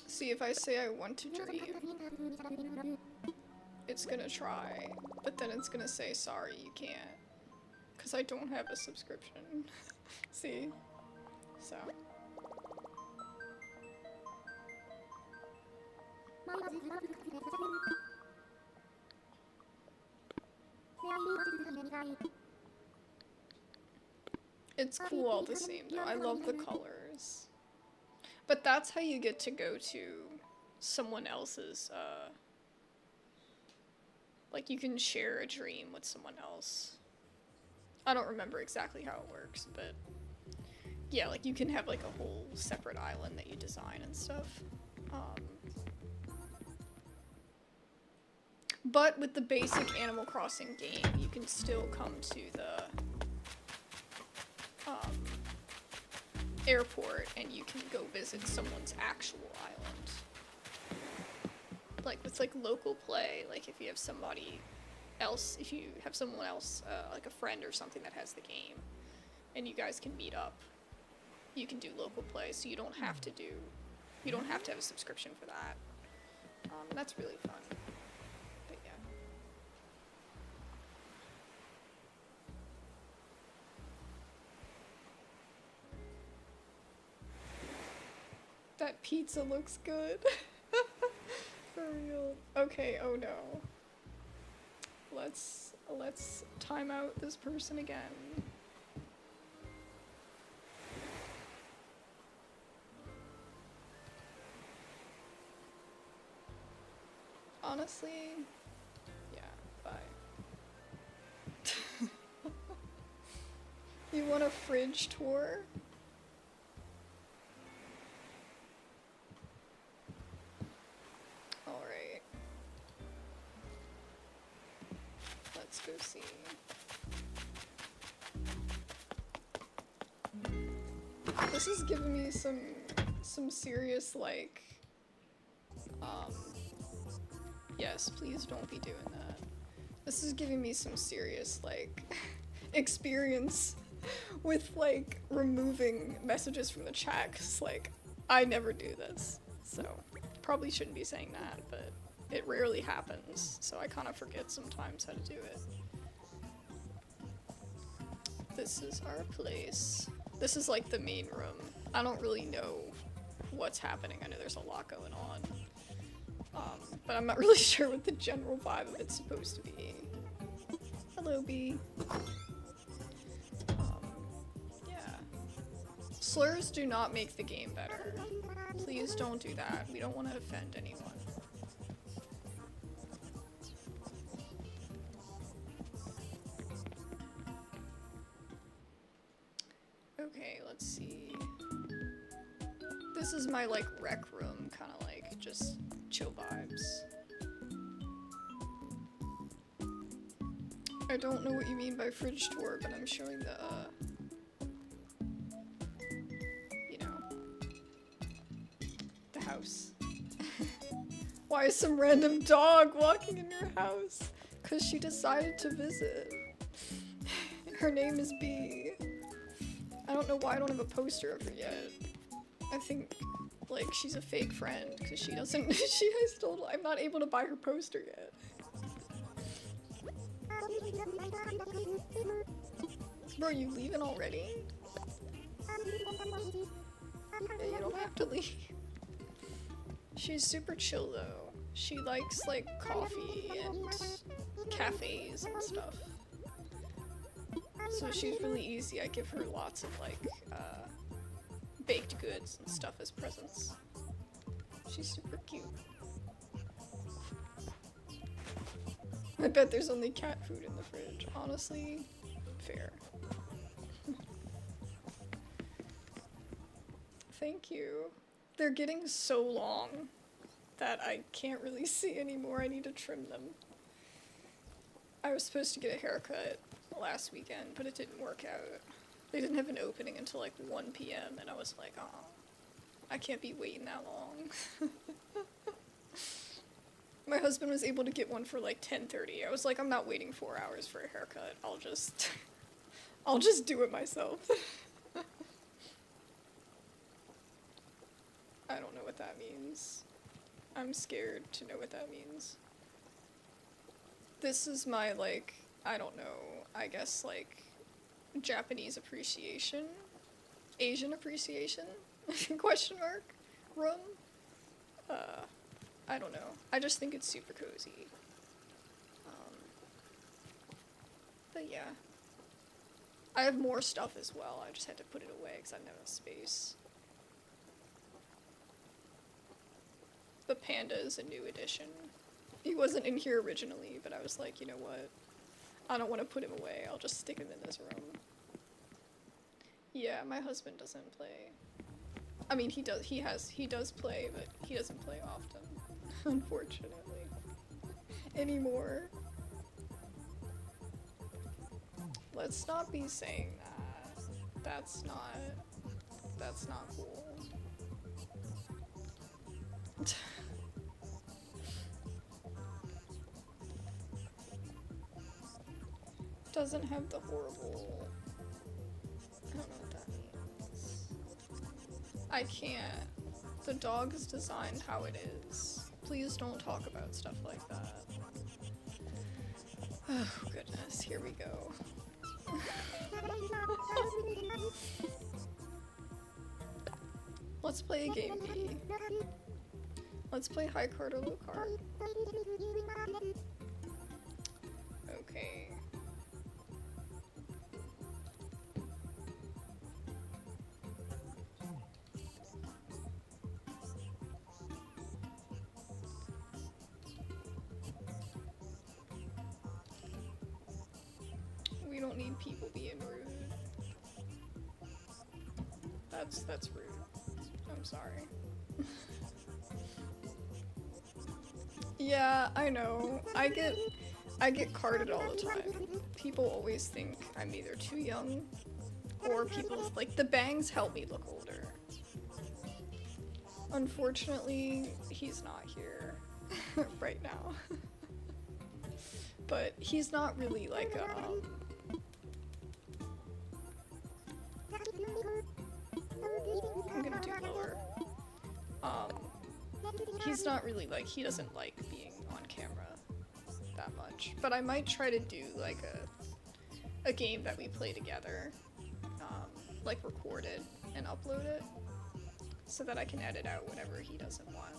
See, if I say I want to dream, it's gonna try, but then it's gonna say, sorry, you can't. Because I don't have a subscription. See? So. It's cool all the same though. I love the colors. But that's how you get to go to someone else's, like you can share a dream with someone else. I don't remember exactly how it works, but yeah, like you can have like a whole separate island that you design and stuff. But with the basic Animal Crossing game, you can still come to the airport and you can go visit someone's actual island. Like with like local play, like if you have somebody else, if you have someone else, like a friend or something that has the game, and you guys can meet up, you can do local play, so you don't have to have a subscription for that. And that's really fun. But yeah. That pizza looks good. For real. Okay, oh no. Let's time out this person again. Honestly, yeah, bye. You want a fridge tour? Alright. Let's go see. This is giving me some serious, like, yes, please don't be doing that. This is giving me some serious, like, experience with, like, removing messages from the chat, 'cause, like, I never do this, so probably shouldn't be saying that, but it rarely happens, so I kind of forget sometimes how to do it. This is our place. This is, like, the main room. I don't really know what's happening. I know there's a lot going on. But I'm not really sure what the general vibe of it's supposed to be. Hello, Bee. Yeah. Slurs do not make the game better. Please don't do that. We don't want to offend anyone. Okay, let's see. This is my, like, rec room, kind of like just chill vibes. I don't know what you mean by fridge tour, but I'm showing the, you know, the house. Why is some random dog walking in your house? 'Cause she decided to visit. Her name is Bee. I don't know why I don't have a poster of her yet. I think, like, she's a fake friend, because she doesn't, I'm not able to buy her poster yet. Bro, you leaving already? Yeah, you don't have to leave. She's super chill though. She likes, like, coffee and cafes and stuff. So she's really easy. I give her lots of, like, baked goods and stuff as presents. She's super cute. I bet there's only cat food in the fridge. Honestly, fair. thank you. They're getting so long that I can't really see anymore. I need to trim them. I was supposed to get a haircut last weekend, but it didn't work out. They didn't have an opening until like 1 p.m. and I was like, oh, I can't be waiting that long. My husband was able to get one for like 10:30. I was like, I'm not waiting 4 hours for a haircut. I'll just do it myself. I don't know what that means. I'm scared to know what that means. This is my, like, I don't know, I guess, like, Japanese appreciation? Asian appreciation? Question mark? Room? I don't know. I just think it's super cozy. But yeah. I have more stuff as well. I just had to put it away because I didn't have enough space. The panda is a new addition. He wasn't in here originally, but I was like, you know what? I don't want to put him away. I'll just stick him in this room. Yeah, my husband doesn't play. I mean, he does play, but he doesn't play often, unfortunately. Anymore. Let's not be saying that. That's not cool. Doesn't have the horrible... I don't know what that means. I can't. The dog is designed how it is. Please don't talk about stuff like that. Oh goodness, here we go. Let's play a game B. Let's play high card or low card. Okay. We don't need people being rude. That's rude. I'm sorry. Yeah, I know. I get carded all the time. People always think I'm either too young or people like the bangs help me look older. Unfortunately, he's not here right now. But he's not really like I'm gonna do lower. He's not really like, he doesn't like being on camera that much. But I might try to do like a game that we play together, like record it and upload it, so that I can edit out whatever he doesn't want.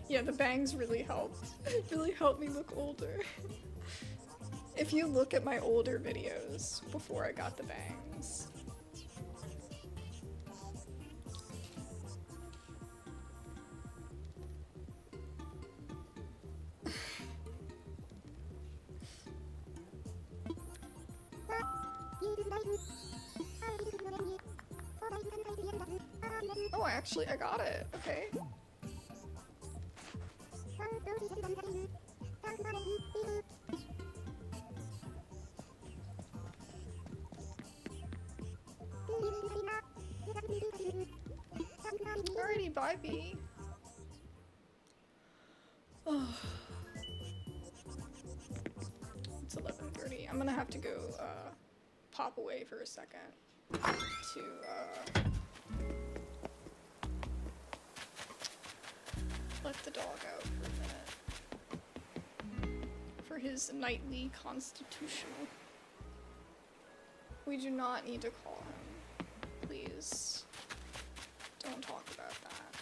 Yeah, the bangs really helped. Really helped me look older. If you look at my older videos before I got the bangs. Oh, I got it. Okay. Alrighty, bye B. Oh. It's 11:30. I'm gonna have to go pop away for a second to let the dog out for a minute for his nightly constitutional. We do not need to call him. Please don't talk about that.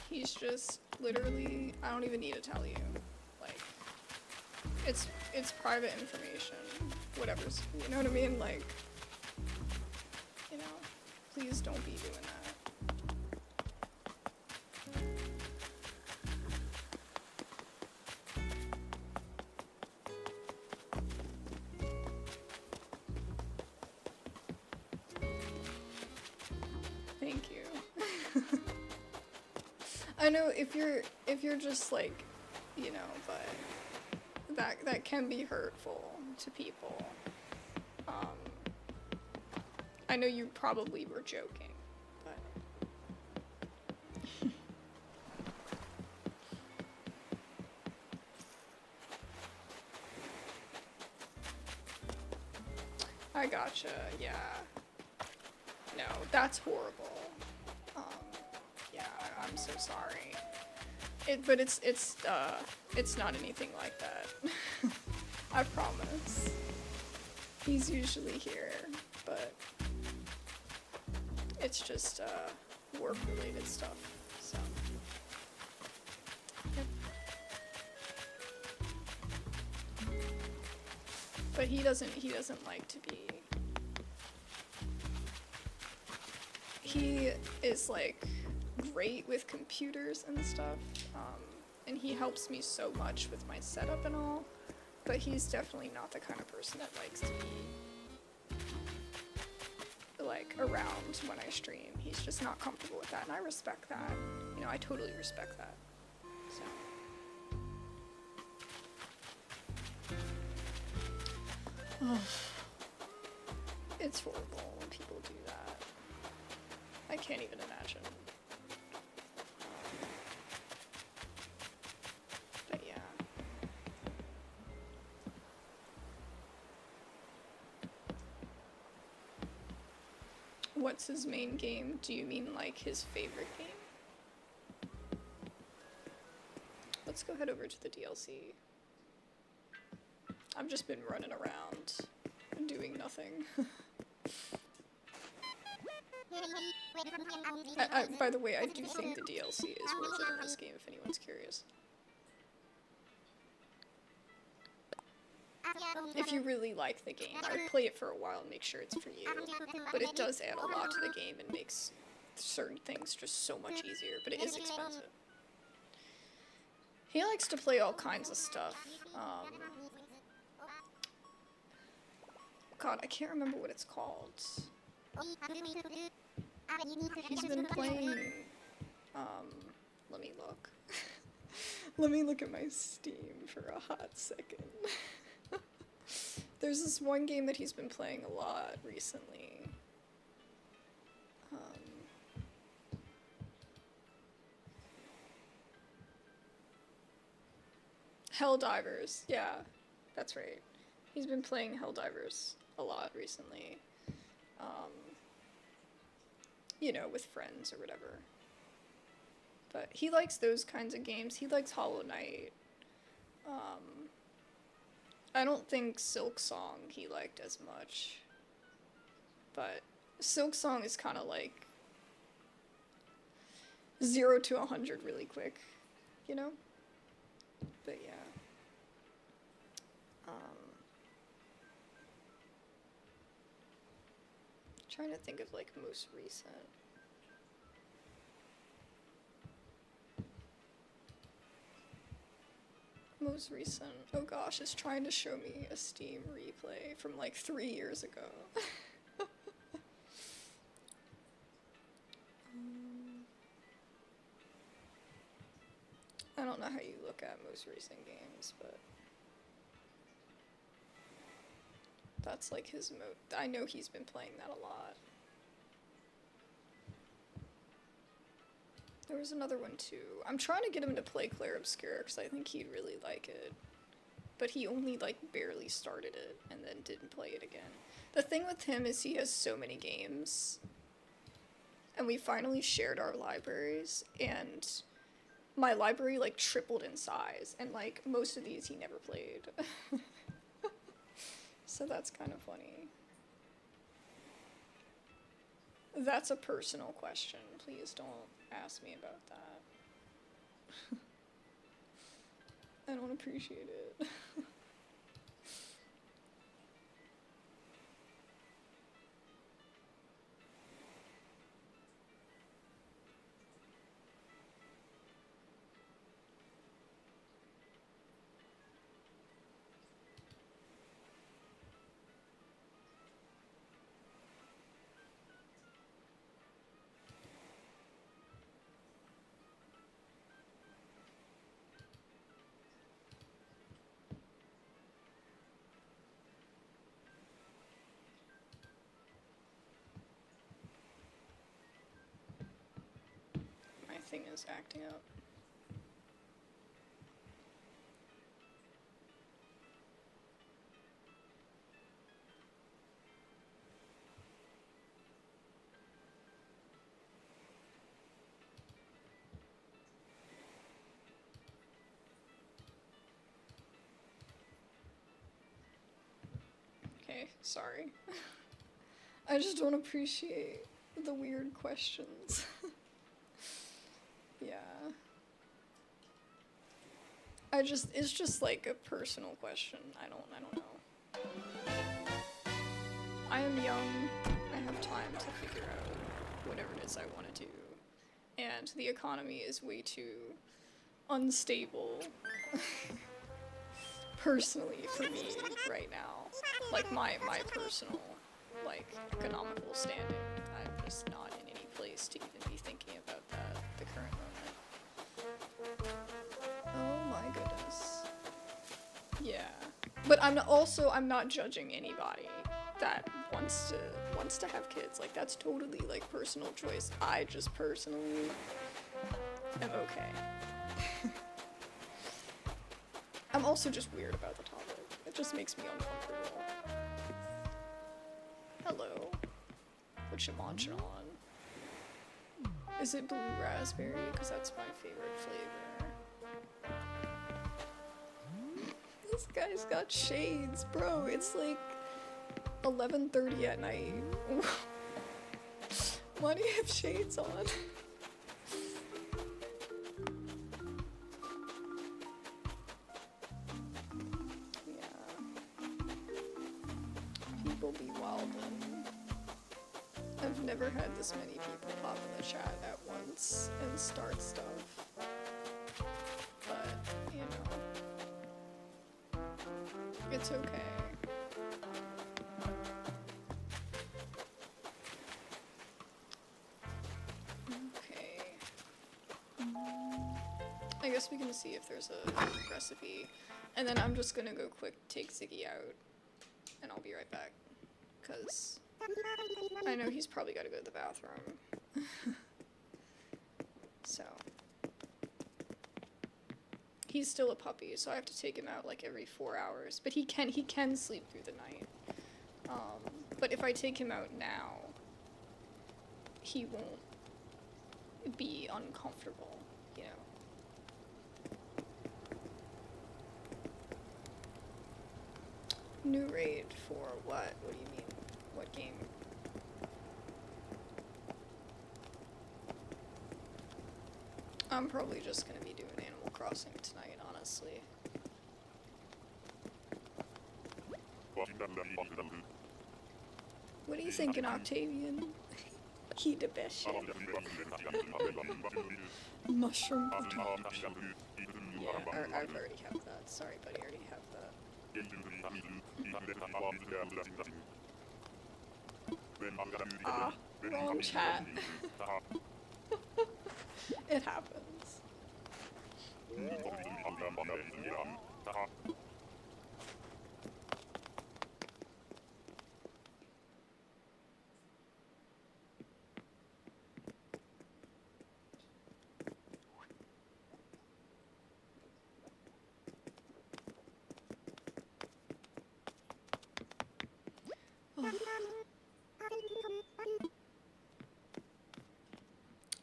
He's just literally, I don't even need to tell you. Like, it's private information. Whatever's, you know what I mean? Like, you know, please don't be doing that. I know if you're just like, you know, but that can be hurtful to people. I know you probably were joking, but I gotcha, yeah. No, that's horrible. Yeah, I'm so sorry. But it's not anything like that. I promise. He's usually here, but it's just work-related stuff. So. Yep. But he doesn't like to be. He is like great with computers and stuff, and he helps me so much with my setup and all, but he's definitely not the kind of person that likes to be like around when I stream. He's just not comfortable with that, and I respect that. You know, I totally respect that. So. It's horrible when people do that. I can't even imagine. But yeah. What's his main game? Do you mean like his favorite game? Let's go head over to the DLC. I've just been running around and doing nothing. By the way, I do think the DLC is worth it in this game if anyone's curious. If you really like the game, I would play it for a while and make sure it's for you. But it does add a lot to the game and makes certain things just so much easier, but it is expensive. He likes to play all kinds of stuff. God, I can't remember what it's called. He's been playing, let me look. Let me look at my Steam for a hot second. There's this one game that he's been playing a lot recently. Helldivers, yeah, that's right. He's been playing Helldivers a lot recently. You know, with friends or whatever. But he likes those kinds of games. He likes Hollow Knight. I don't think Silksong he liked as much. But Silksong is kind of like 0 to 100 really quick, you know? But yeah. Trying to think of like most recent. Most recent. Oh gosh, it's trying to show me a Steam replay from like 3 years ago. I don't know how you look at most recent games, but that's like his mode. I know he's been playing that a lot. There was another one too. I'm trying to get him to play Clair Obscur because I think he'd really like it. But he only like barely started it and then didn't play it again. The thing with him is he has so many games. And we finally shared our libraries, and my library like tripled in size, and like most of these he never played. So that's kind of funny. That's a personal question. Please don't ask me about that. I don't appreciate it. thing is acting up. Okay, sorry. I just don't appreciate the weird questions. Yeah. It's just like a personal question. I don't know. I am young. I have time to figure out whatever it is I want to do. And the economy is way too unstable. Personally, for me, right now. Like, my personal, like, economical standing. I'm just not in any place to even be thinking about that at the current moment. Oh my goodness. Yeah. But I'm not judging anybody that wants to have kids. Like, that's totally, like, personal choice. I just personally am okay. I'm also just weird about the topic. It just makes me uncomfortable. Hello. What you munching on? Is it blue raspberry? Because that's my favorite flavor. This guy's got shades, bro. It's like 11:30 at night. Why do you have shades on? Be wildin'. I've never had this many people pop in the chat at once and start stuff. But, you know. It's okay. Okay. I guess we can see if there's a recipe. And then I'm just gonna go quick take Ziggy out. And I'll be right back. Because I know he's probably got to go to the bathroom. So. He's still a puppy, so I have to take him out like every 4 hours. But he can sleep through the night. But if I take him out now, he won't be uncomfortable, you know. New raid for what? What do you mean? What game? I'm probably just gonna be doing Animal Crossing tonight, honestly. What are you thinking, Octavian? He the best shit. Mushroom potato. Yeah, I already have that. Sorry, buddy, I already have that. Ah, wrong chat. It happens.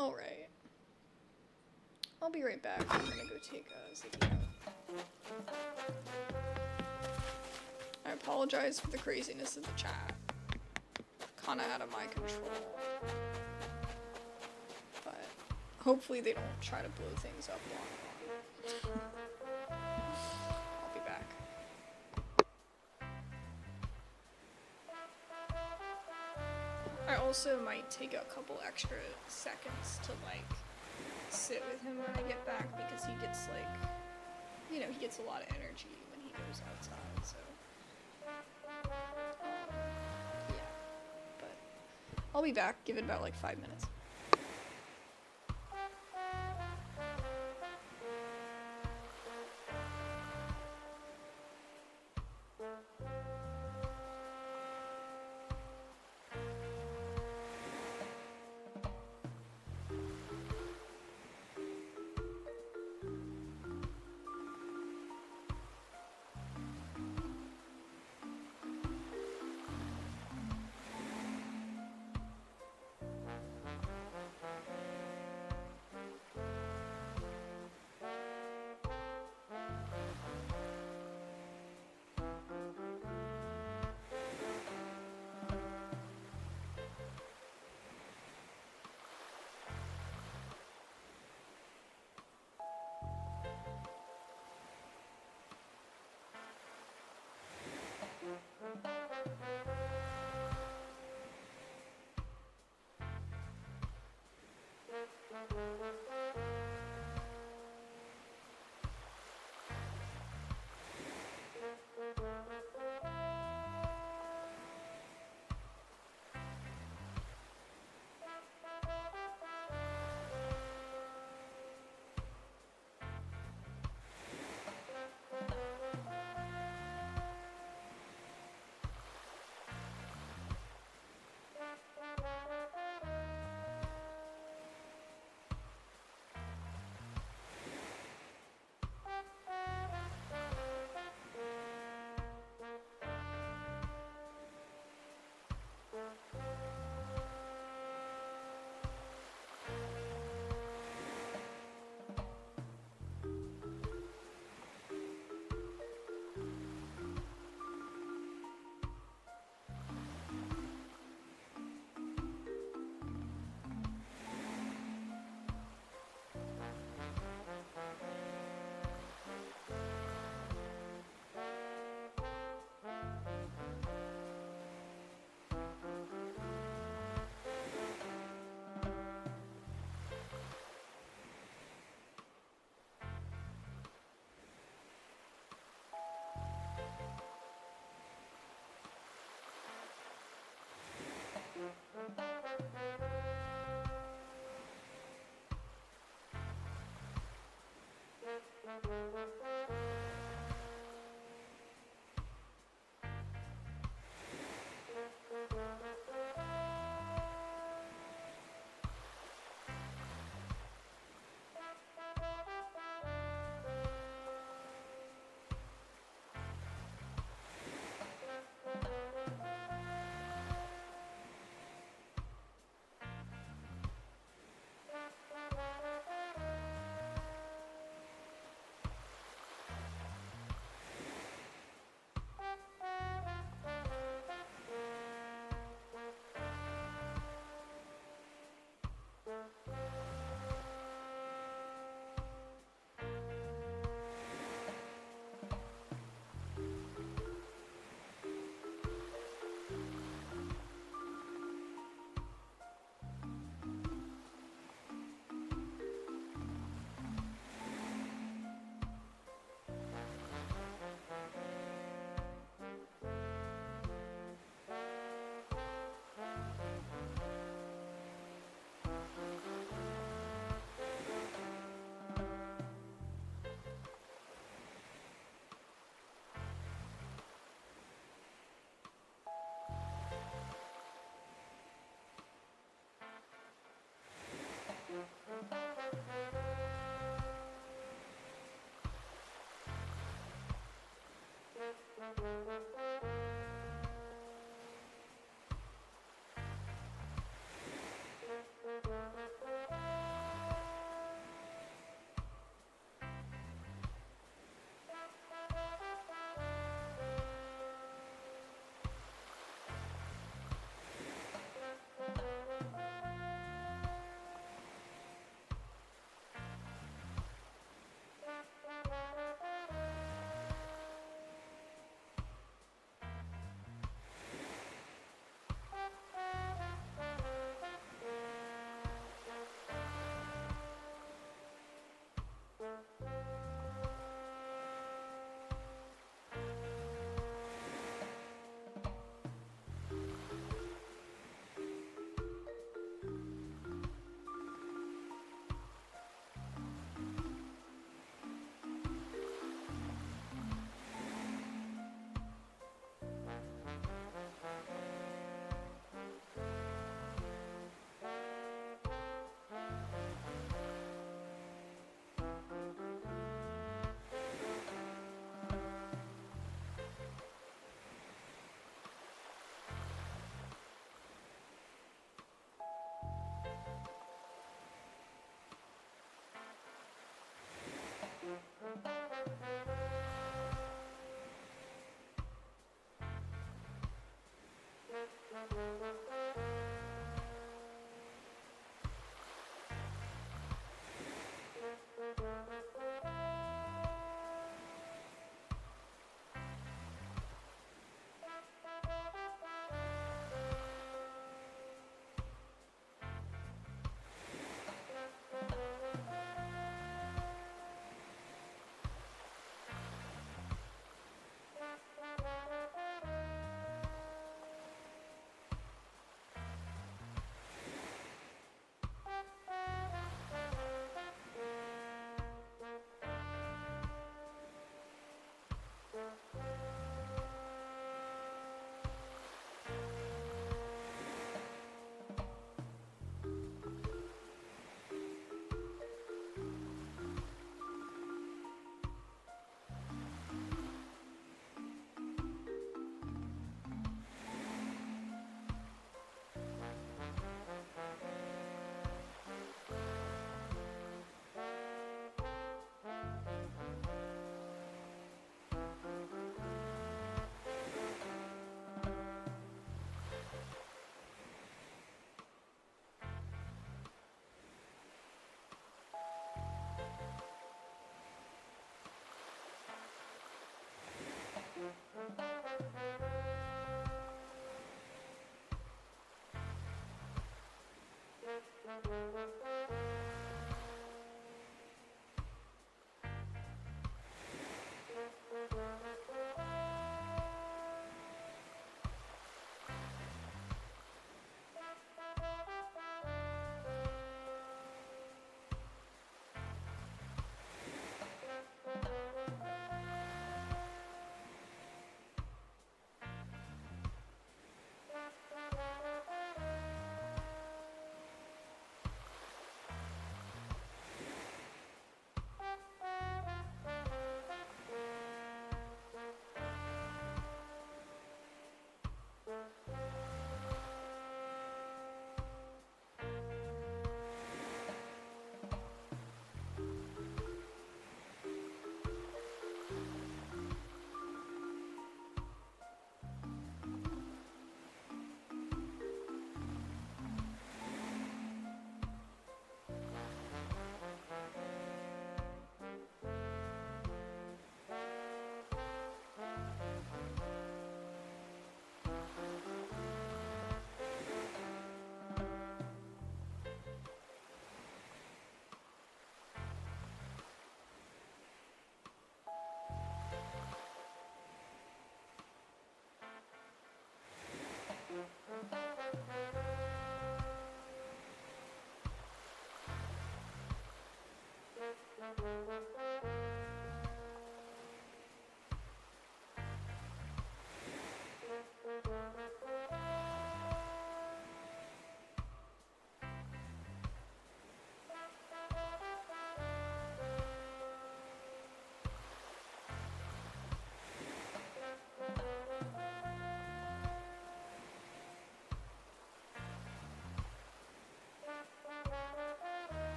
Alright. I'll be right back. I'm gonna go take Ziggy out. I apologize for the craziness of the chat. Kinda out of my control. But hopefully they don't try to blow things up long. I'll be back. I also might take a couple extra seconds to, like, sit with him when I get back, because he gets, like, you know, he gets a lot of energy when he goes outside, so. Yeah. But I'll be back. Give it about, like, 5 minutes.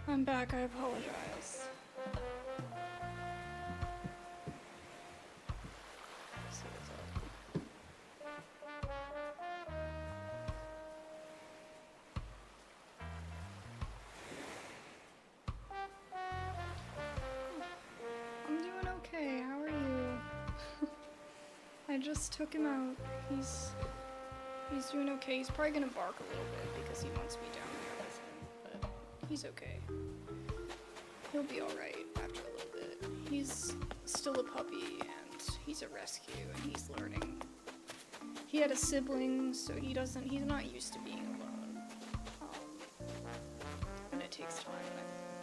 I'm back, I apologize. Let's see what's up. I'm doing okay, how are you? I just took him out. He's doing okay. He's probably gonna bark a little bit because he wants me down there with him, but he's okay. He'll be alright after a little bit. He's still a puppy and he's a rescue and he's learning. He had a sibling, so he's not used to being alone. And it takes time.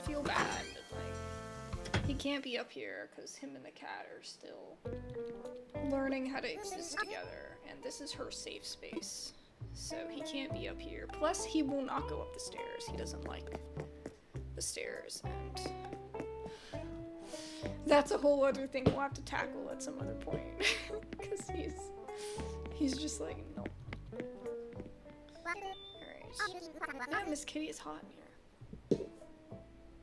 I feel bad that, like, he can't be up here because him and the cat are still learning how to exist together, and this is her safe space, so he can't be up here. Plus, he will not go up the stairs. He doesn't like the stairs, and that's a whole other thing we'll have to tackle at some other point, because he's just like, no. Alright. Yeah, Miss Kitty, it's hot in here.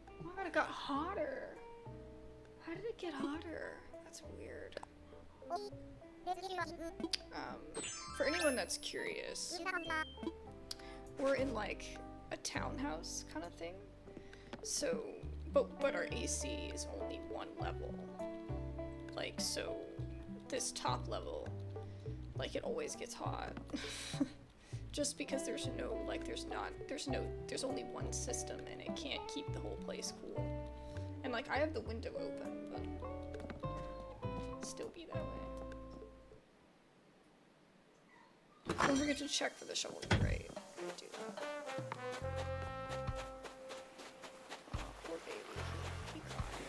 Oh my god, it got hotter. How did it get hotter? That's weird. For anyone that's curious, we're in like a townhouse kind of thing. So, but our AC is only one level. like, so this top level, like, it always gets hot. Just because there's only one system and it can't keep the whole place cool. And like, I have the window open, but still be that way. Don't forget to check for the shovel, you're right. Do that. Oh, poor baby. He cried.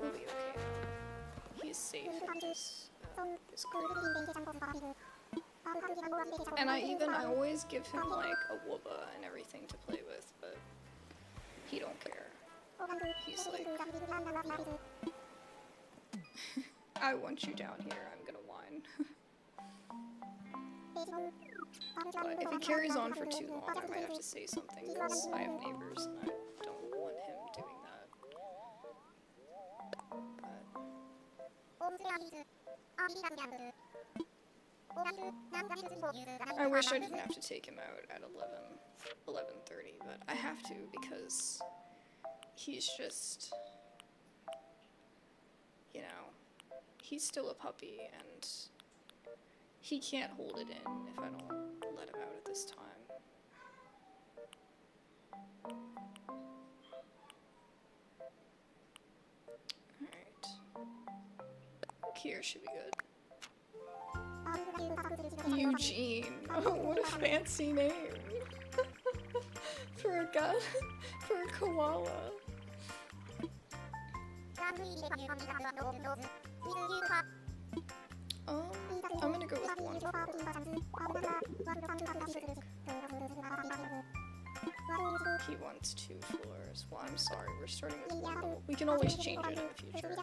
We'll be okay now. He is safe in this crate. And I always give him like a wooba and everything to play with, but he don't care. He's like, I want you down here, I'm gonna whine. But if he carries on for too long, I might have to say something, because I have neighbors and I don't want him doing that. I wish I didn't have to take him out at 11:30, but I have to because he's just, you know, he's still a puppy and he can't hold it in if I don't let him out at this time. Alright. Here should be good. Eugene. Oh, what a fancy name. For a guy, for a koala. I'm gonna go with 1 floor. He wants 2 floors. Well, I'm sorry, we're starting with 1 level. We can always change it in the future.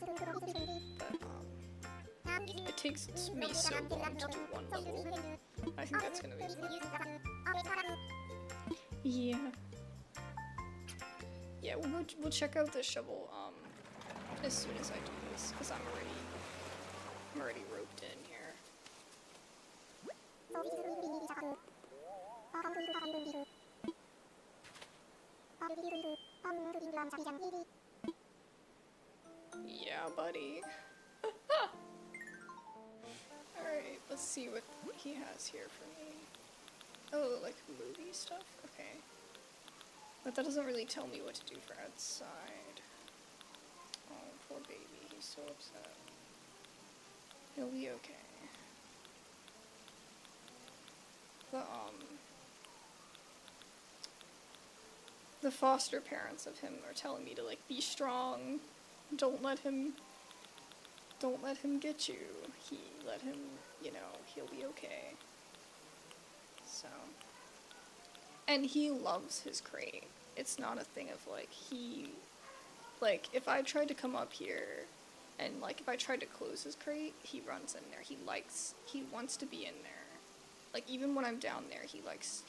But, it takes me so long to do 1 level. I think that's gonna be fun. Yeah. Yeah, we'll check out the shovel, as soon as I do this, because I'm already roped in here. Yeah, buddy. Alright, let's see what he has here for me. Oh, like movie stuff? Okay. But that doesn't really tell me what to do for outside. Oh, poor baby, he's so upset. He'll be okay. The foster parents of him are telling me to, like, be strong. Don't let him get you. Let him, you know, he'll be okay. So. And he loves his crate. It's not a thing of, like, if I tried to come up here, and, like, if I tried to close his crate, he runs in there. He wants to be in there. Like, even when I'm down there, he likes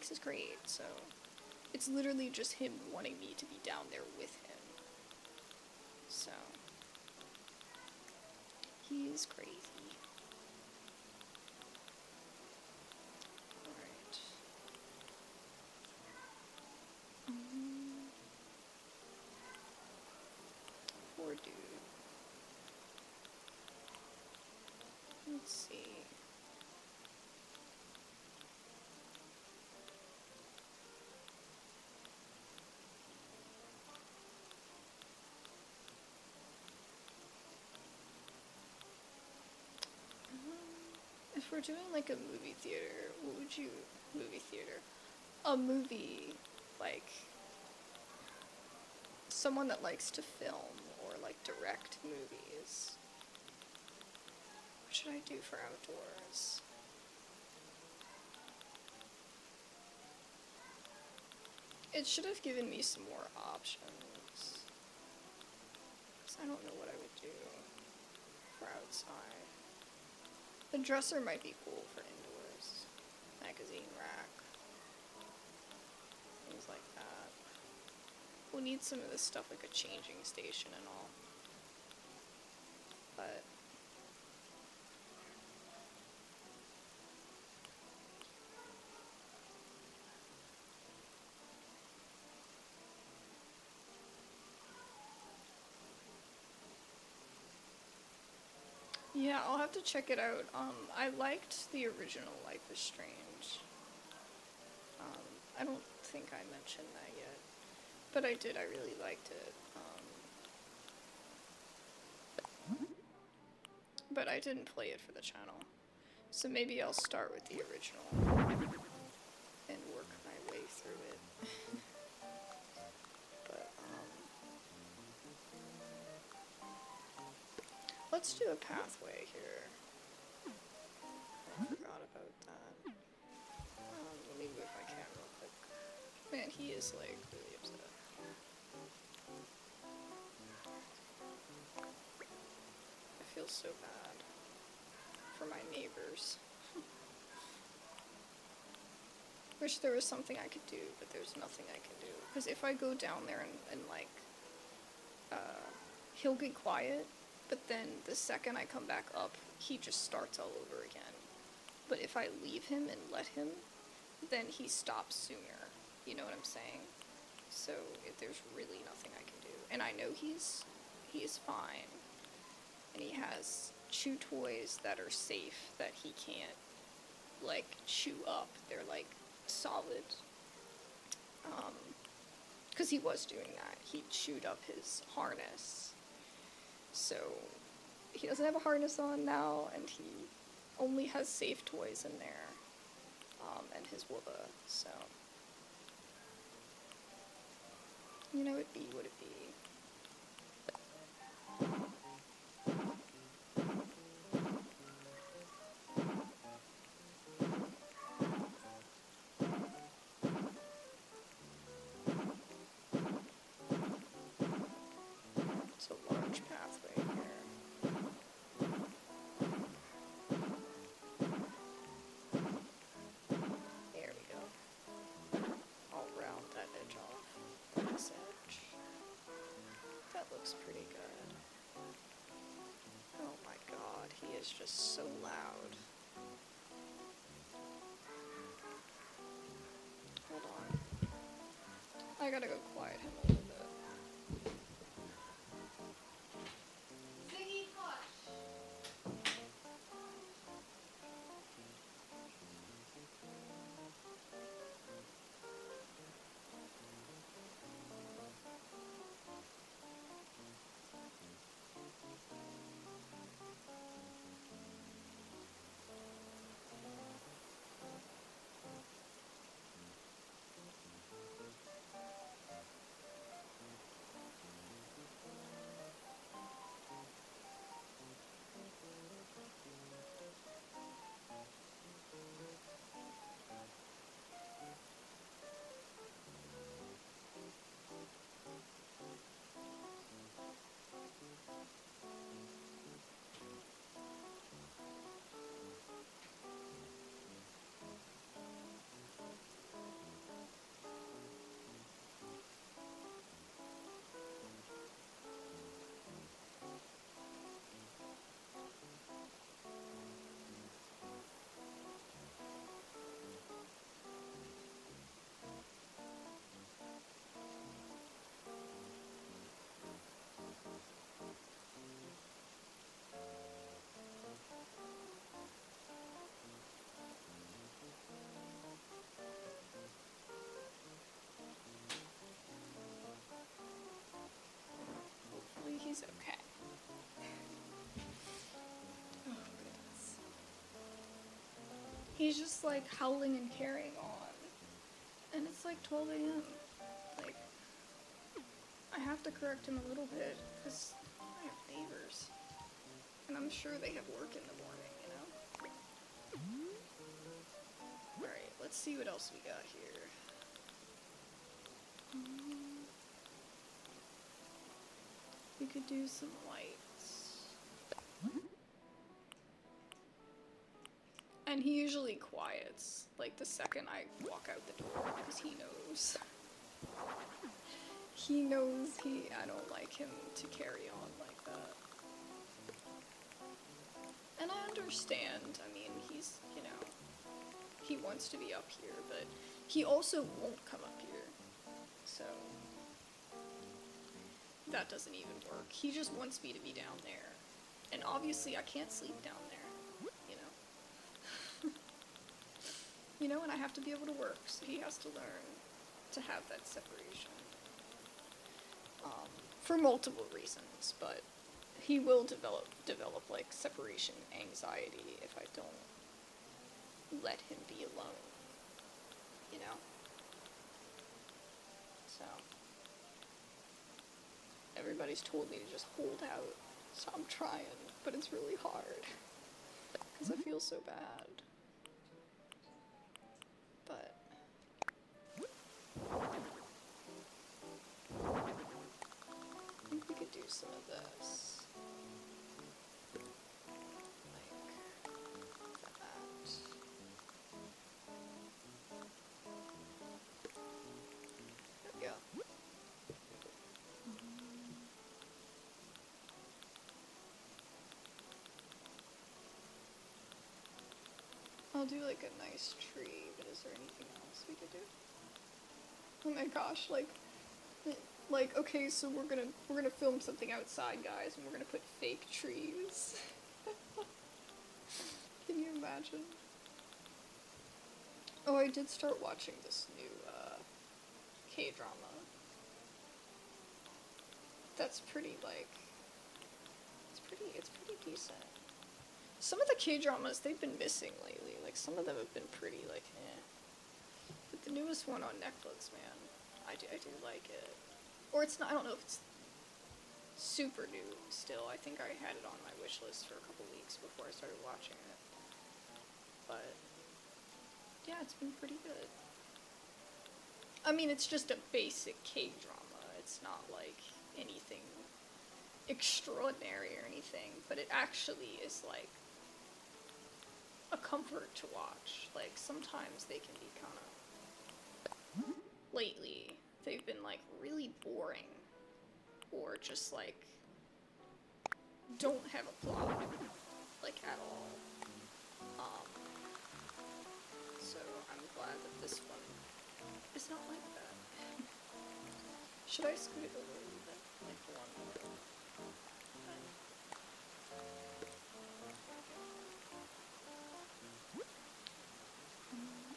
his crate, so. It's literally just him wanting me to be down there with him. So. He's crazy. Alright. Poor dude. Let's see. If we're doing like a movie theater, what would you, a movie, like, someone that likes to film or like direct movies. What should I do for outdoors? It should have given me some more options. 'Cause I don't know what I would do for outside. The dresser might be cool for indoors. Magazine rack. Things like that. We'll need some of this stuff, like a changing station and all. But Yeah, I'll have to check it out. I liked the original Life is Strange. I don't think I mentioned that yet, but I did. I really liked it. But I didn't play it for the channel, so maybe I'll start with the original and work my way through it. But let's do a pathway here. I forgot about that. Let me move my camera real quick. Man, he is like really upset. I feel so bad for my neighbors. Wish there was something I could do, but there's nothing I can do. Because if I go down there and like, he'll get quiet, but then the second I come back up, he just starts all over again. But if I leave him and let him, then he stops sooner. You know what I'm saying? So there's really nothing I can do. And I know he is fine. And he has chew toys that are safe that he can't, like, chew up. They're, like, solid. Because he was doing that. He chewed up his harness. So he doesn't have a harness on now, and he only has safe toys in there. And his wooba, so. You know, it be what it be. It's a large pathway here. There we go. I'll round that edge off. This edge. That looks pretty good. Oh my god, he is just so loud. Hold on. I gotta go quiet him a little bit. Ziggy, hush! Hopefully he's okay. Oh, goodness. He's just like howling and carrying on. And it's like 12 a.m. Like, I have to correct him a little bit because I have neighbors. And I'm sure they have work in the morning, you know? Alright, let's see what else we got here. We could do some lights. And he usually quiets, like, the second I walk out the door, because he knows. He knows I don't like him to carry on like that. And I understand, I mean, he's, you know, he wants to be up here, but he also won't come up here. So, that doesn't even work. He just wants me to be down there. And obviously I can't sleep down there, you know. You know, and I have to be able to work, so he has to learn to have that separation. For multiple reasons, but he will develop like separation anxiety if I don't let him be alone, you know? So, everybody's told me to just hold out, so I'm trying, but it's really hard, because I feel so bad. But I think we could do some of this. Like that. There we go. I'll do like a nice tree, but is there anything else we could do? Oh my gosh, like okay, so we're gonna film something outside, guys, and we're gonna put fake trees. Can you imagine? Oh, I did start watching this new K-drama. That's pretty it's pretty decent. Some of the K-dramas they've been missing lately. Like some of them have been pretty like eh. But the newest one on Netflix, man, I do like it. Or it's not. I don't know if it's super new still. I think I had it on my wish list for a couple weeks before I started watching it. But yeah, it's been pretty good. I mean, it's just a basic K-drama. It's not like anything extraordinary or anything, but it actually is like a comfort to watch. Like sometimes they can be kind of, lately they've been like really boring or just like don't have a plot like at all. So I'm glad that this one is not like that. Should I scoot it over a little bit? Like the one more?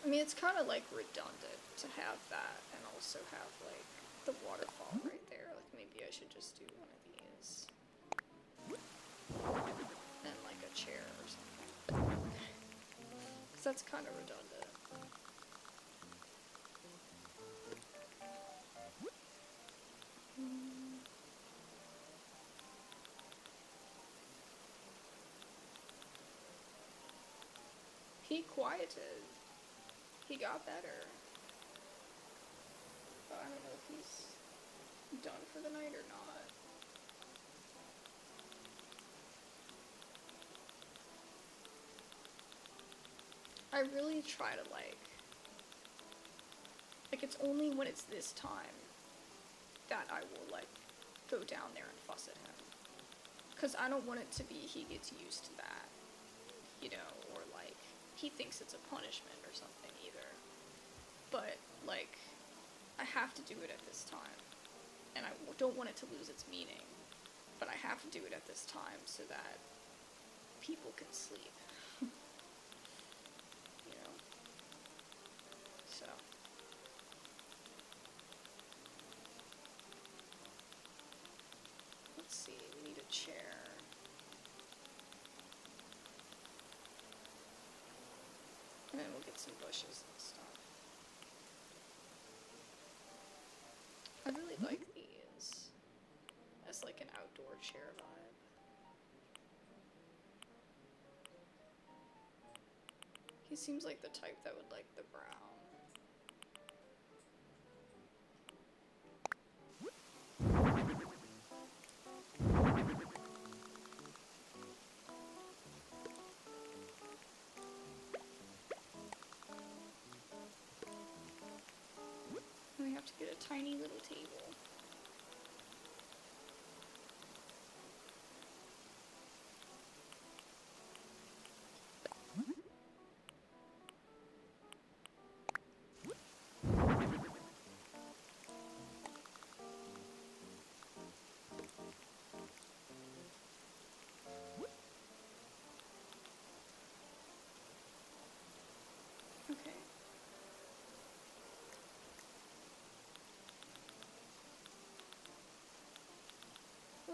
I mean, it's kind of like redundant to have that and also have like the waterfall right there. Like maybe I should just do one of these. And like a chair or something. Because that's kind of redundant. He quieted. He got better. But I don't know if he's done for the night or not. I really try to like it's only when it's this time that I will like go down there and fuss at him. Cause I don't want it to be he gets used to that, you know, or like he thinks it's a punishment or something either. But like I have to do it at this time, and I don't want it to lose its meaning, but I have to do it at this time so that people can sleep. You know? So. Let's see, we need a chair. And then we'll get some bushes and stuff. I really like these as like an outdoor chair vibe. He seems like the type that would like the brown. We have to get a tiny little table.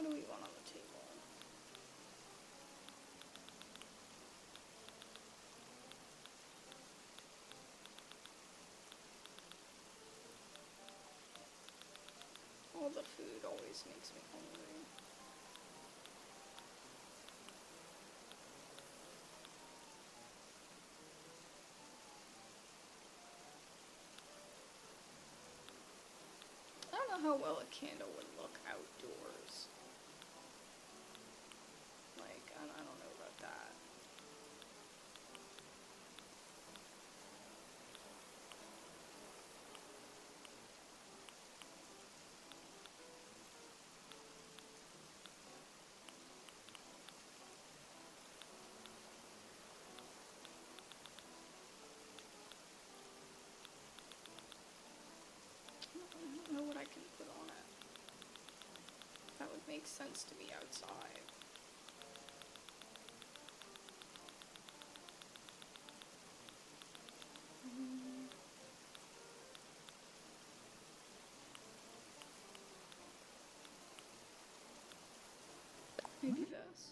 What do we want on the table? All the food always makes me hungry. I don't know how well a candle would look outdoors. Like, I don't know about that. I don't know what I can put on it. That would make sense to be outside. Maybe this.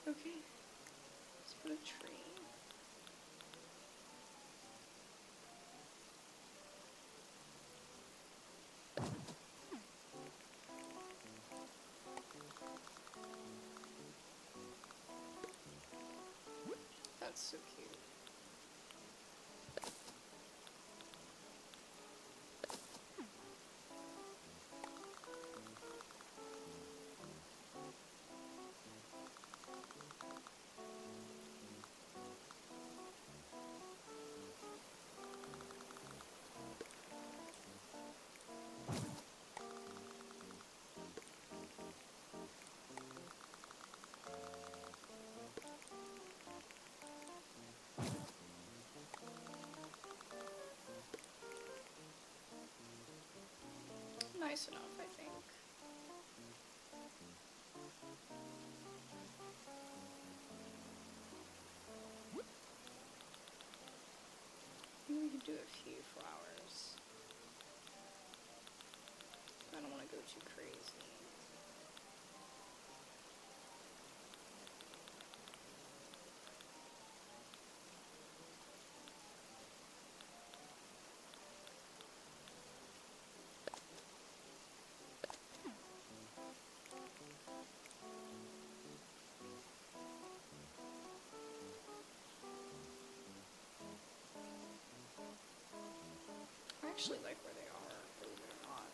Okay, let's put a tree. That's so cute. Nice enough, I think. Maybe we could do a few flowers. I don't want to go too crazy. I actually like where they are, believe it or not.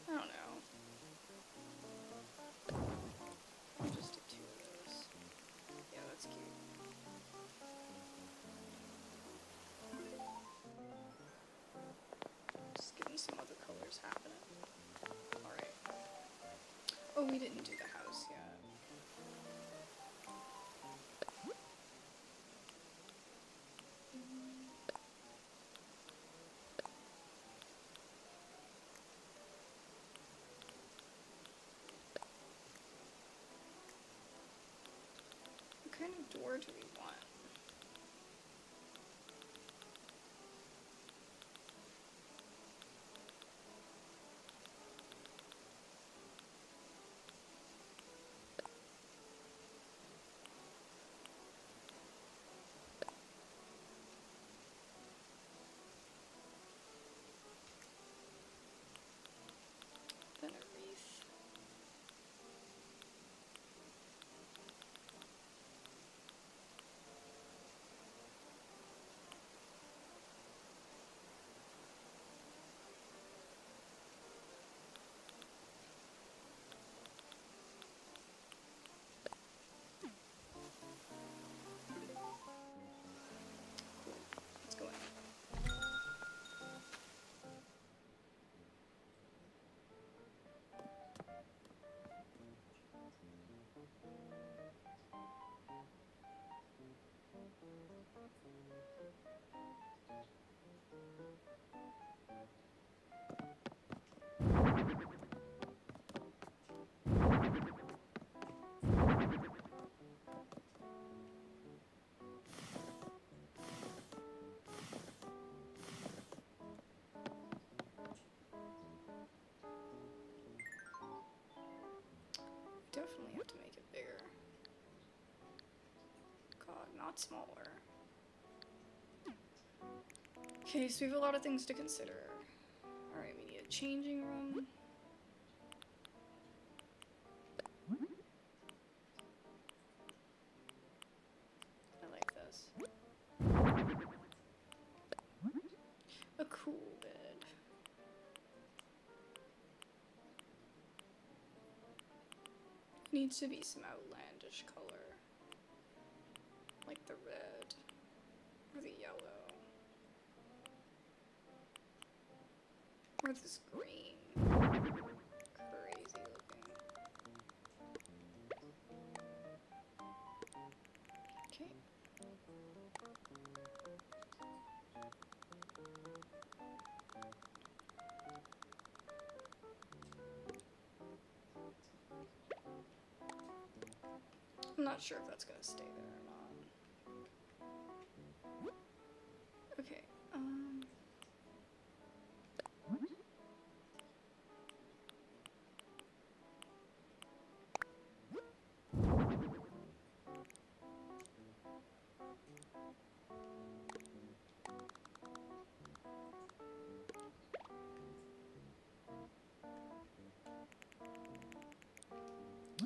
I don't know. I'll just do 2 of those. Yeah, that's cute. Just getting some other colors happening. Alright. Oh, we didn't do the house yet. What kind of door do we want? Then a wreath. definitely have to make it bigger. God, not smaller. Okay, so we have a lot of things to consider. Alright, we need a changing room. I like this. A cool bed. Needs to be some outlandish color. Like the red. Or the yellow. Or this green. Crazy looking. Okay. I'm not sure if that's gonna stay there or not. Okay,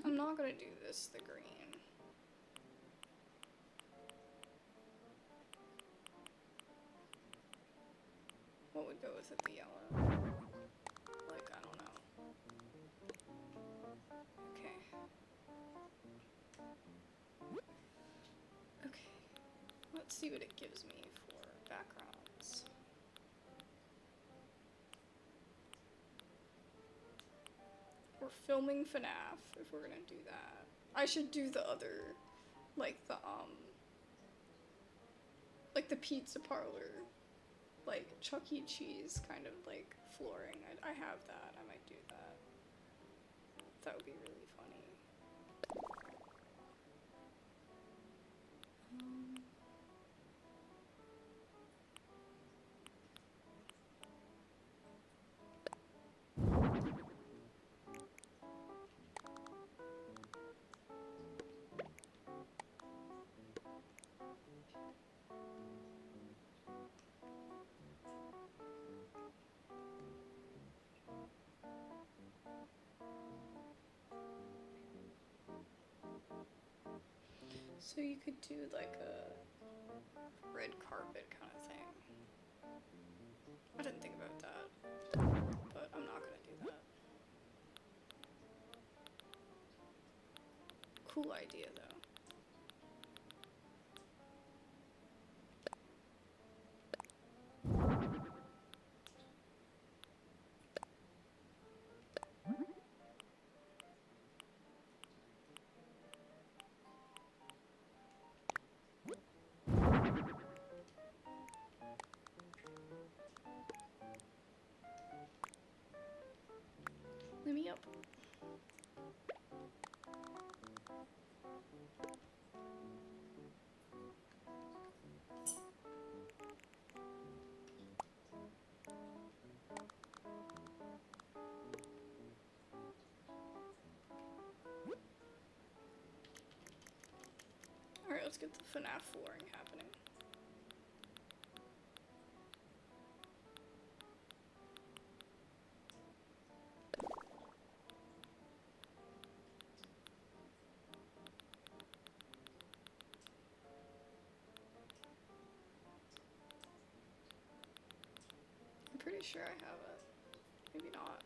I'm not gonna do this the green. What would go with it, the yellow? Like, I don't know. Okay. Okay. Let's see what it gives me for backgrounds. We're filming FNAF if we're gonna do that. I should do the other, like the pizza parlor, like Chuck E. Cheese kind of like flooring. I have that. I might do that. That would be really funny. So you could do like a red carpet kind of thing. I didn't think about that, but I'm not gonna do that. Cool idea though. Let me up. Alright, let's get the FNAF flooring happening. I'm pretty sure I have it. Maybe not.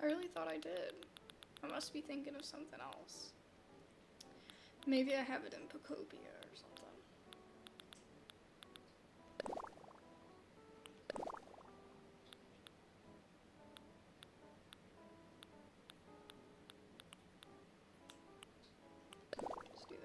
I really thought I did. I must be thinking of something else. Maybe I have it in Pocopia or something. Let's do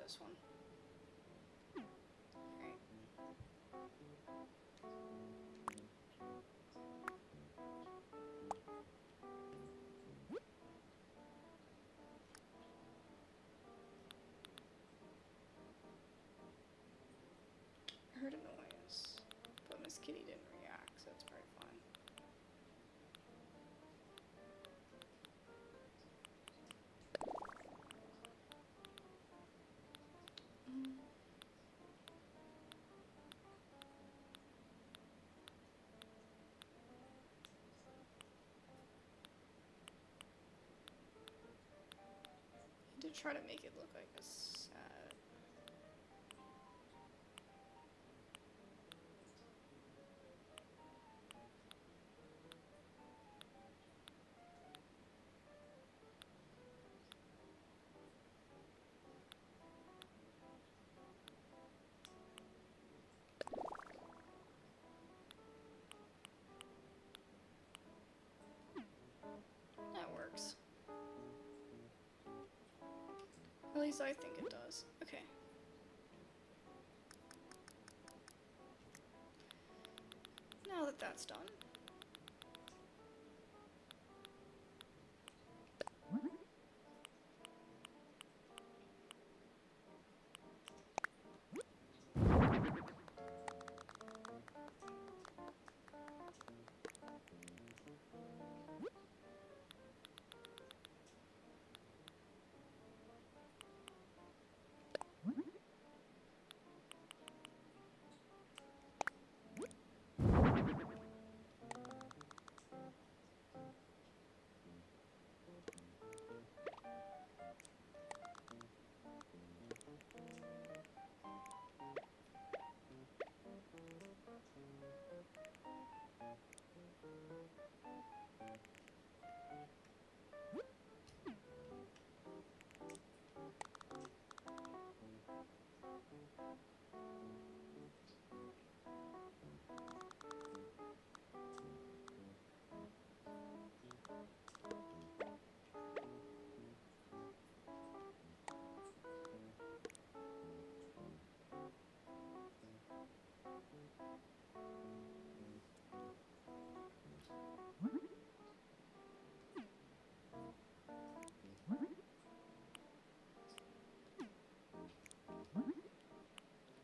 try to make it look like a sad. That works. At least I think it does. Okay. Now that that's done.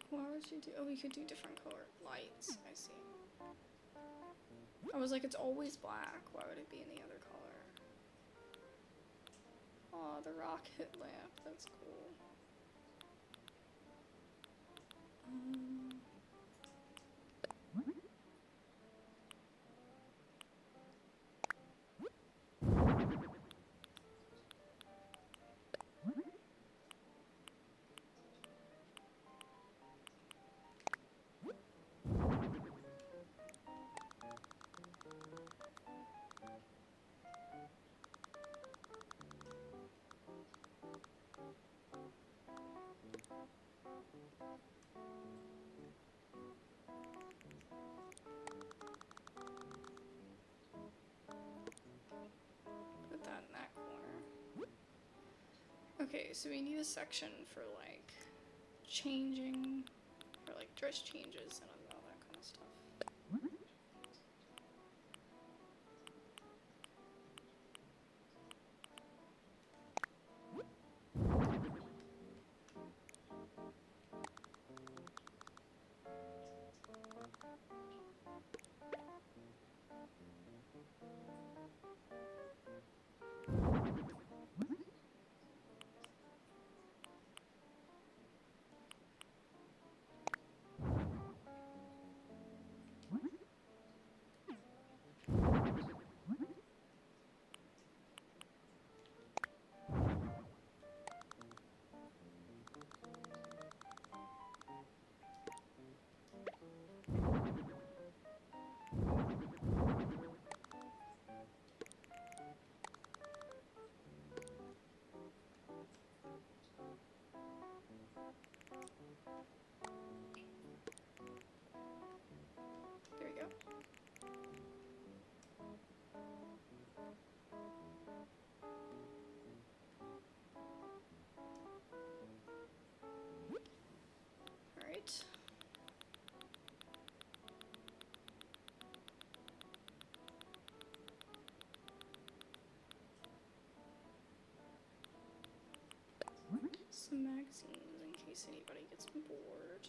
What would you do? Oh, we could do different color lights. I see. I was like, it's always black. Why would it be any other color? Aw, the rocket lamp. That's cool. Put that in that corner. Okay, so we need a section for like changing, for like dress changes and all that kind of stuff. There we go. All right. Some magazines in case anybody gets bored.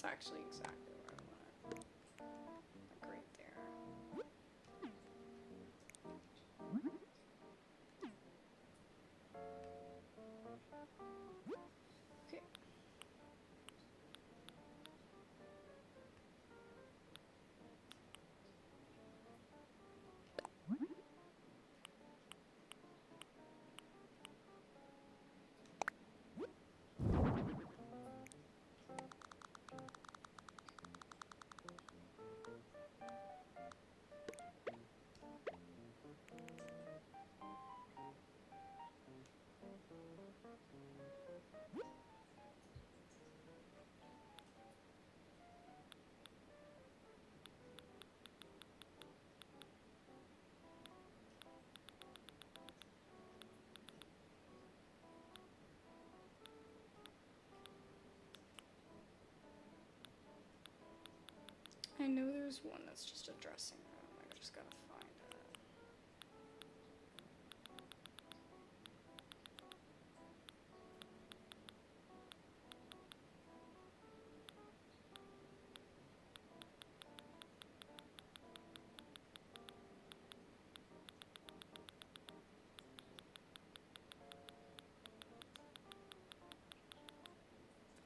That's actually exactly where I want it. Like right there. Okay. I know there's one that's just a dressing room. I just gotta find it.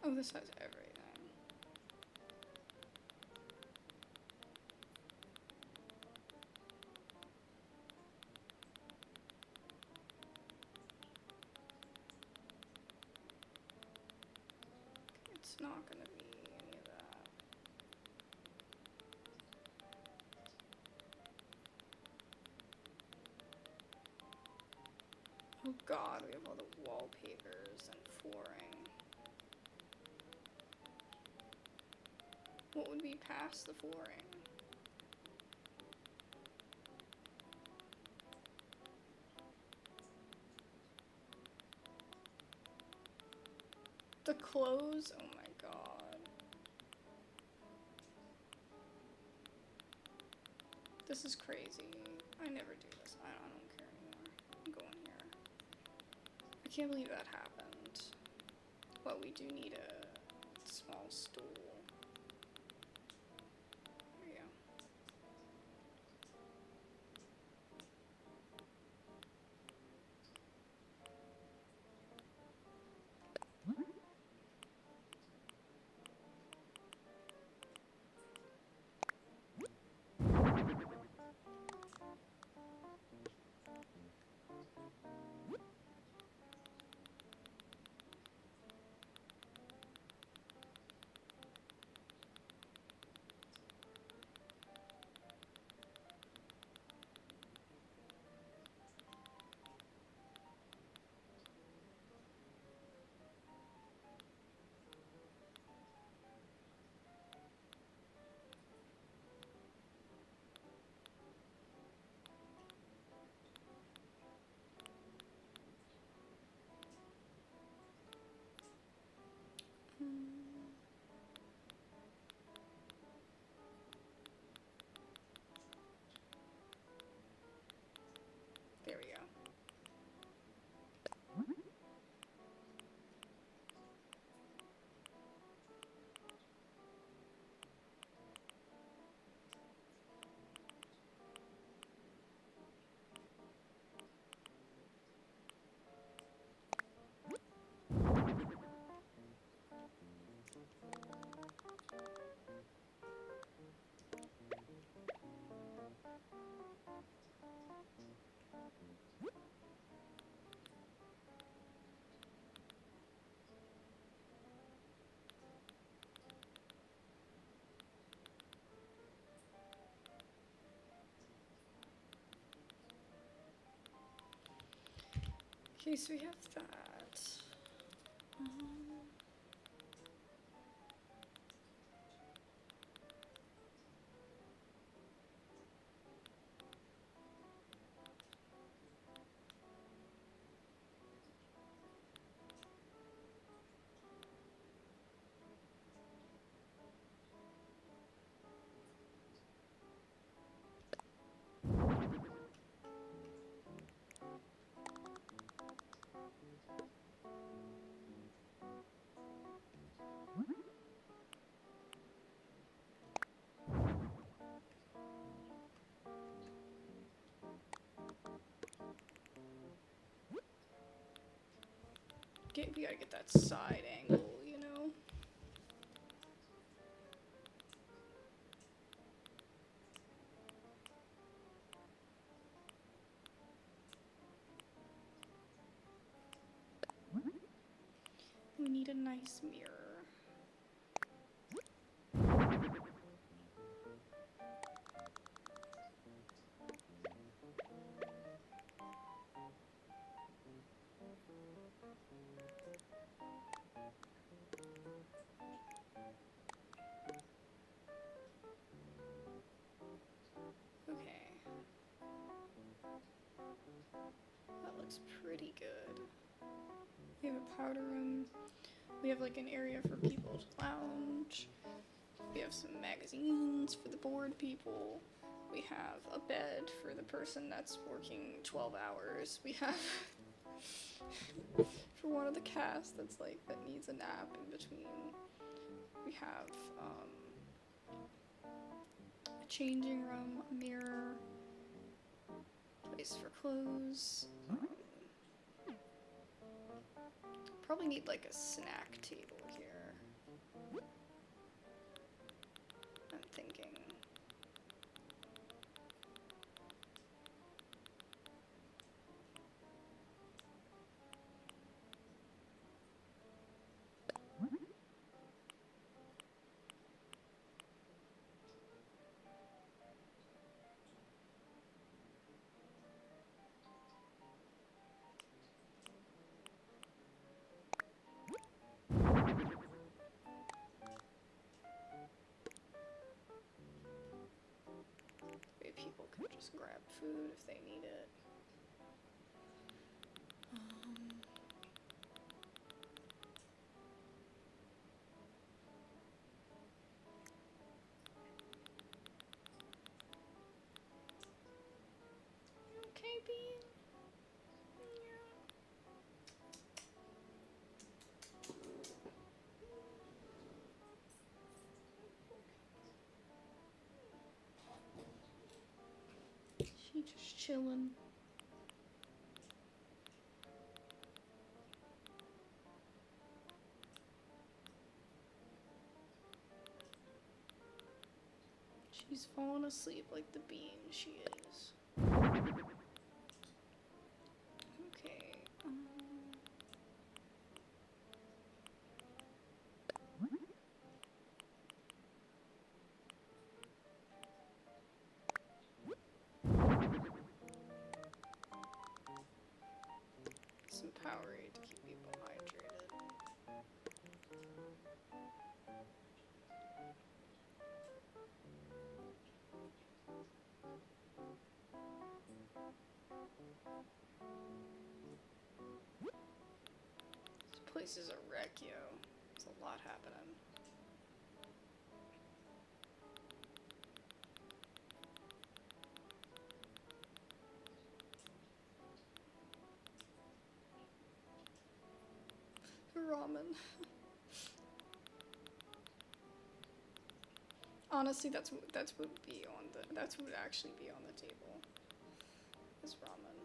Oh, this has everything. It's not gonna be any of that. Oh god, we have all the wallpapers and flooring. What would be past the flooring? The clothes? Oh my god. This is crazy. I never do this. I don't care anymore. I'm going here. I can't believe that happened. But we do need a small stool. There you go. There we go. Okay, so we have that. we gotta get that side angle, you know? We need a nice mirror. Okay. That looks pretty good. We have a powder room. We have like an area for people to lounge. We have some magazines for the bored people. We have a bed for the person that's working 12 hours. We have for one of the cast that needs a nap in between. We have a changing room, a mirror, place for clothes. Probably need like a snack table here. I'm thinking. Maybe people can just grab food if they need it. Okay, Bean? Yeah. She just chilling. She's fallen asleep like the bean she is. Okay. Some Powerade to keep people hydrated. This place is a wreck, yo. There's a lot happening. Ramen. Honestly, that's what would actually be on the table. Is ramen.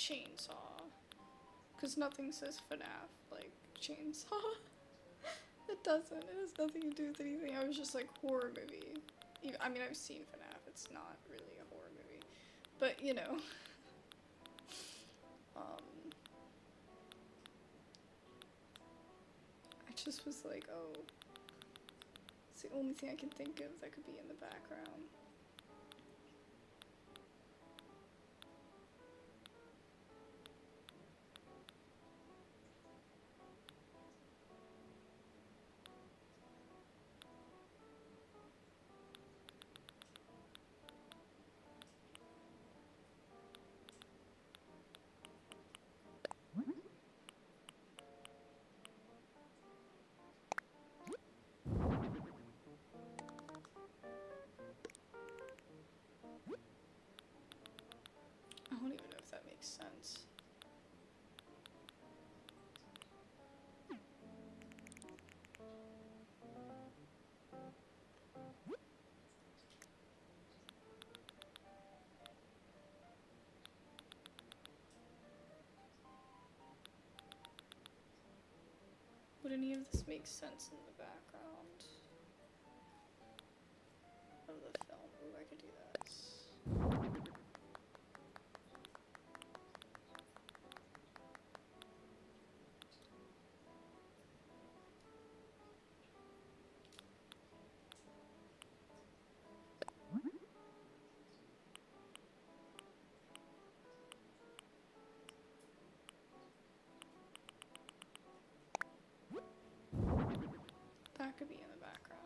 chainsaw. Because nothing says FNAF like chainsaw. It doesn't. It has nothing to do with anything. I was just like, horror movie. I mean, I've seen FNAF. It's not really a horror movie. But, you know. I just was like, oh. It's the only thing I can think of that could be in the background. I don't even know if that makes sense. Would any of this make sense in the background of the film? Ooh, I could do this. That could be in the background.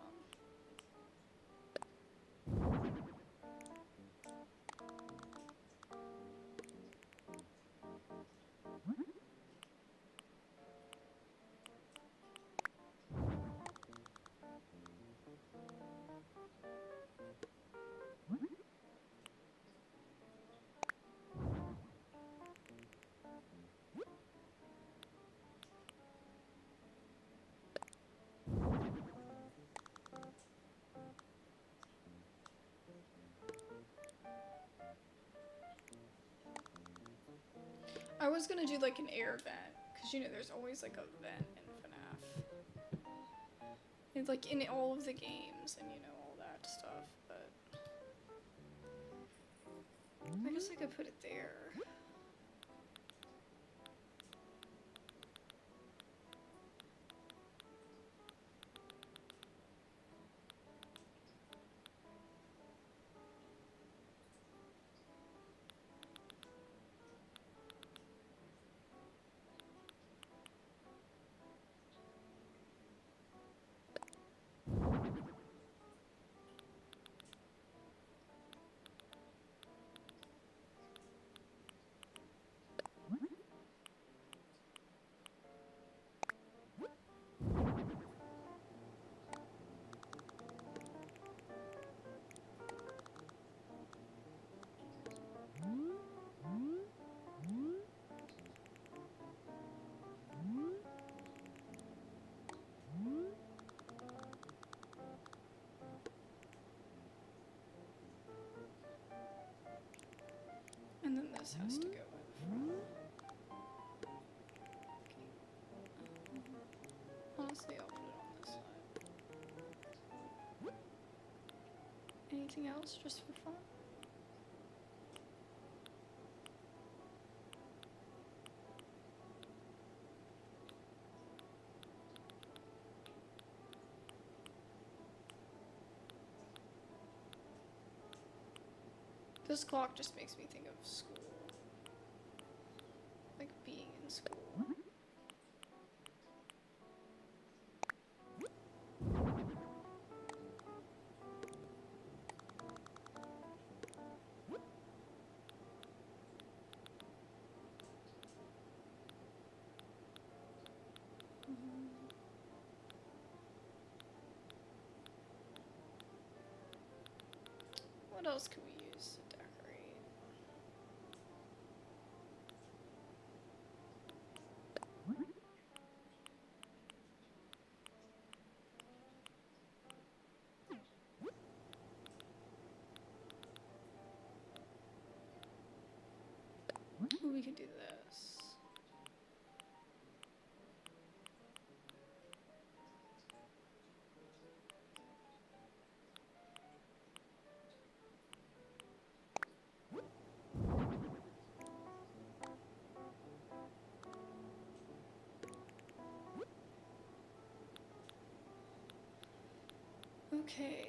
I was gonna do like an air vent, because you know there's always like a vent in FNAF. It's like in all of the games and you know all that stuff, but I guess I could put it there. And then this has to go in front. Honestly, I'll put it on this side. Anything else, just for fun? This clock just makes me think of school. Like being in school. What else can we use to decorate? Ooh, we could do Okay.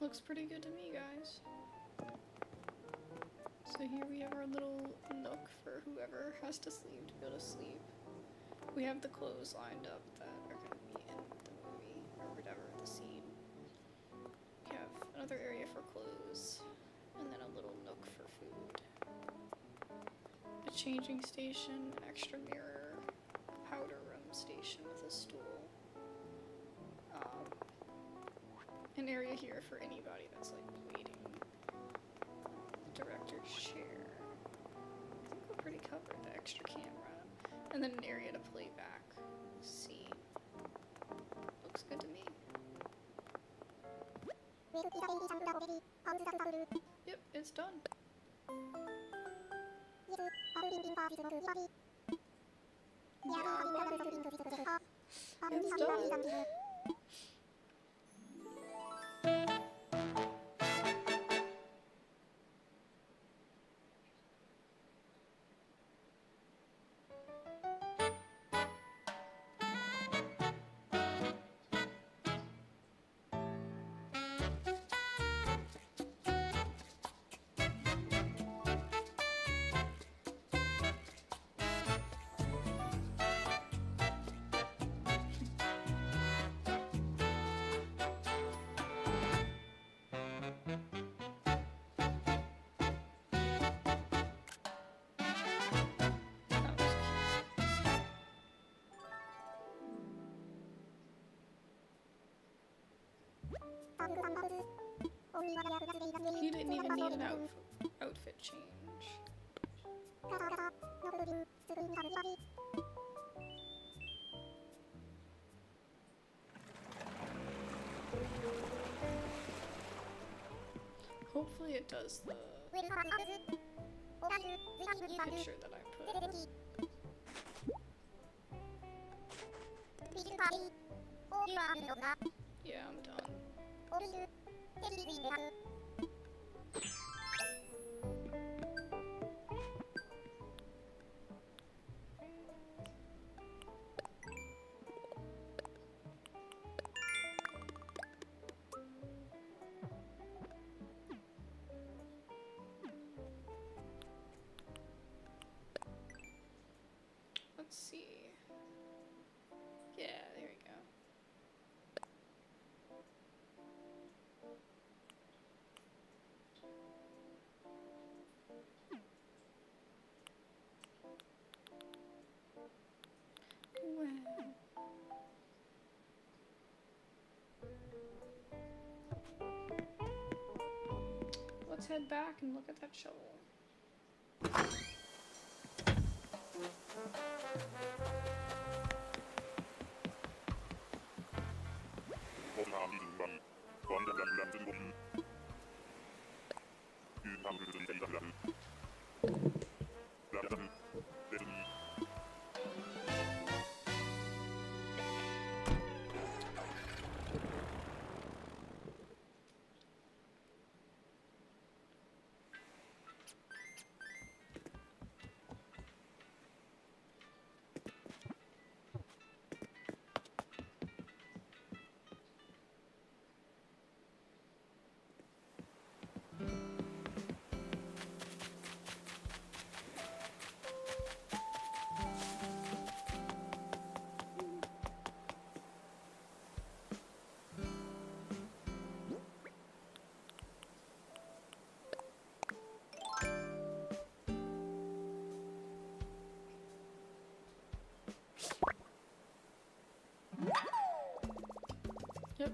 Looks pretty good to me, guys. So here we have our little nook for whoever has to sleep to go to sleep. We have the clothes lined up that are going to be in the movie, or whatever, the scene. We have another area for clothes, and then a little nook for food. A changing station, an extra mirror, a powder room station with a stool. An area here for anybody that's like waiting. Director's chair. I think we're pretty covered. The extra camera, and then an area to play back. See, looks good to me. Yep, it's done. Yeah, it's done. He didn't even need an outfit change. Hopefully it does the picture that I put. Yeah, I'm done. Let's see. Yeah, there we go. Wow. Let's head back and look at that shovel. Yep.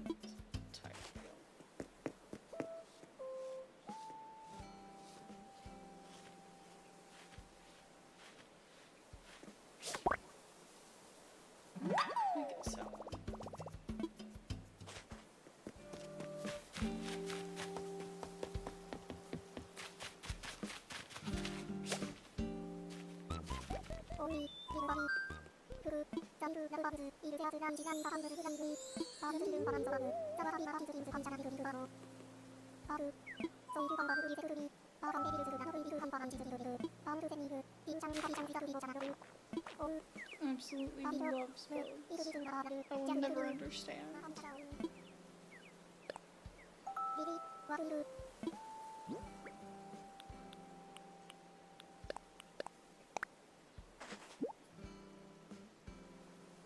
Type deal. We can sell them. 오이, 비르바비, 그르, 짠드, 나르바브즈, 이르데아즈, 란지간, 바람브즈, 란니, 바르즈, 이름, 바람조바브, 짜바바비, 바라비즈, 림즈, 감자나비, 루비르바로, 바르, 송이르, 방바브, 루리세, 그르리, 바람베, 비르즈, 나르브, 비르, 한바람지즈, 비르르, 바르르, 세미르, 빈장, 비장, 비자, 루비보자나르, 올, Absolutely loves 르, bows. 이르비즈, 나라르, I will 짠, never 그르르, understand. 나함자라운, 리리, 와르르,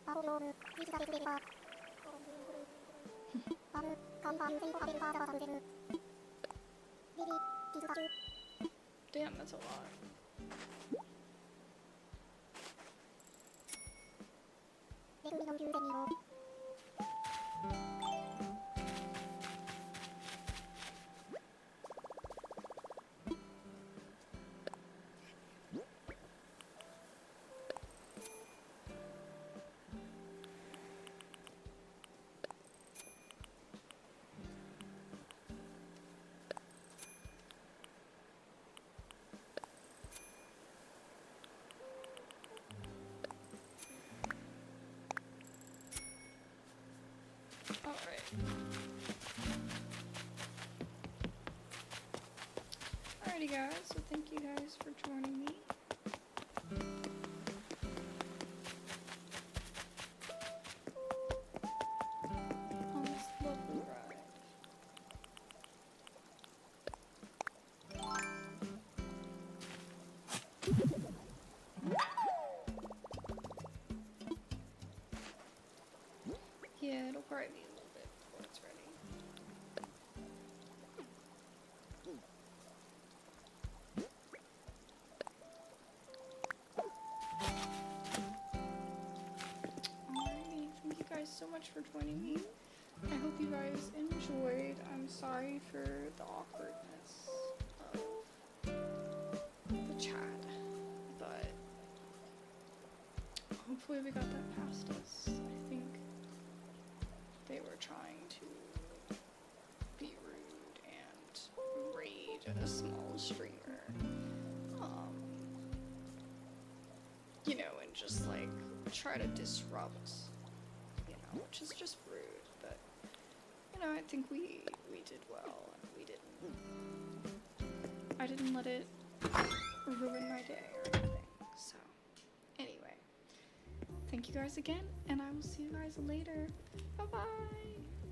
바로로르, 위즈다베, 두베리바, 바르, 간바르, 세이버, 바베르, 바자바, 바르베르, 리리, 디즈다주, Damn, that's a lot. 네르미넘, 듀데미로, Alright. Alrighty guys, so thank you guys for joining me. On this lovely ride. Yeah, it'll probably be a little bit before it's ready. Alrighty, thank you guys so much for joining me. I hope you guys enjoyed. I'm sorry for the awkwardness of the chat, but hopefully we got that past us. I think they were trying to be rude and raid a small streamer. You know, and just like try to disrupt, you know, which is just rude, but you know, I think we did well, and we didn't, I didn't let it ruin my day or anything. So anyway, thank you guys again, and I will see you guys later. Bye bye.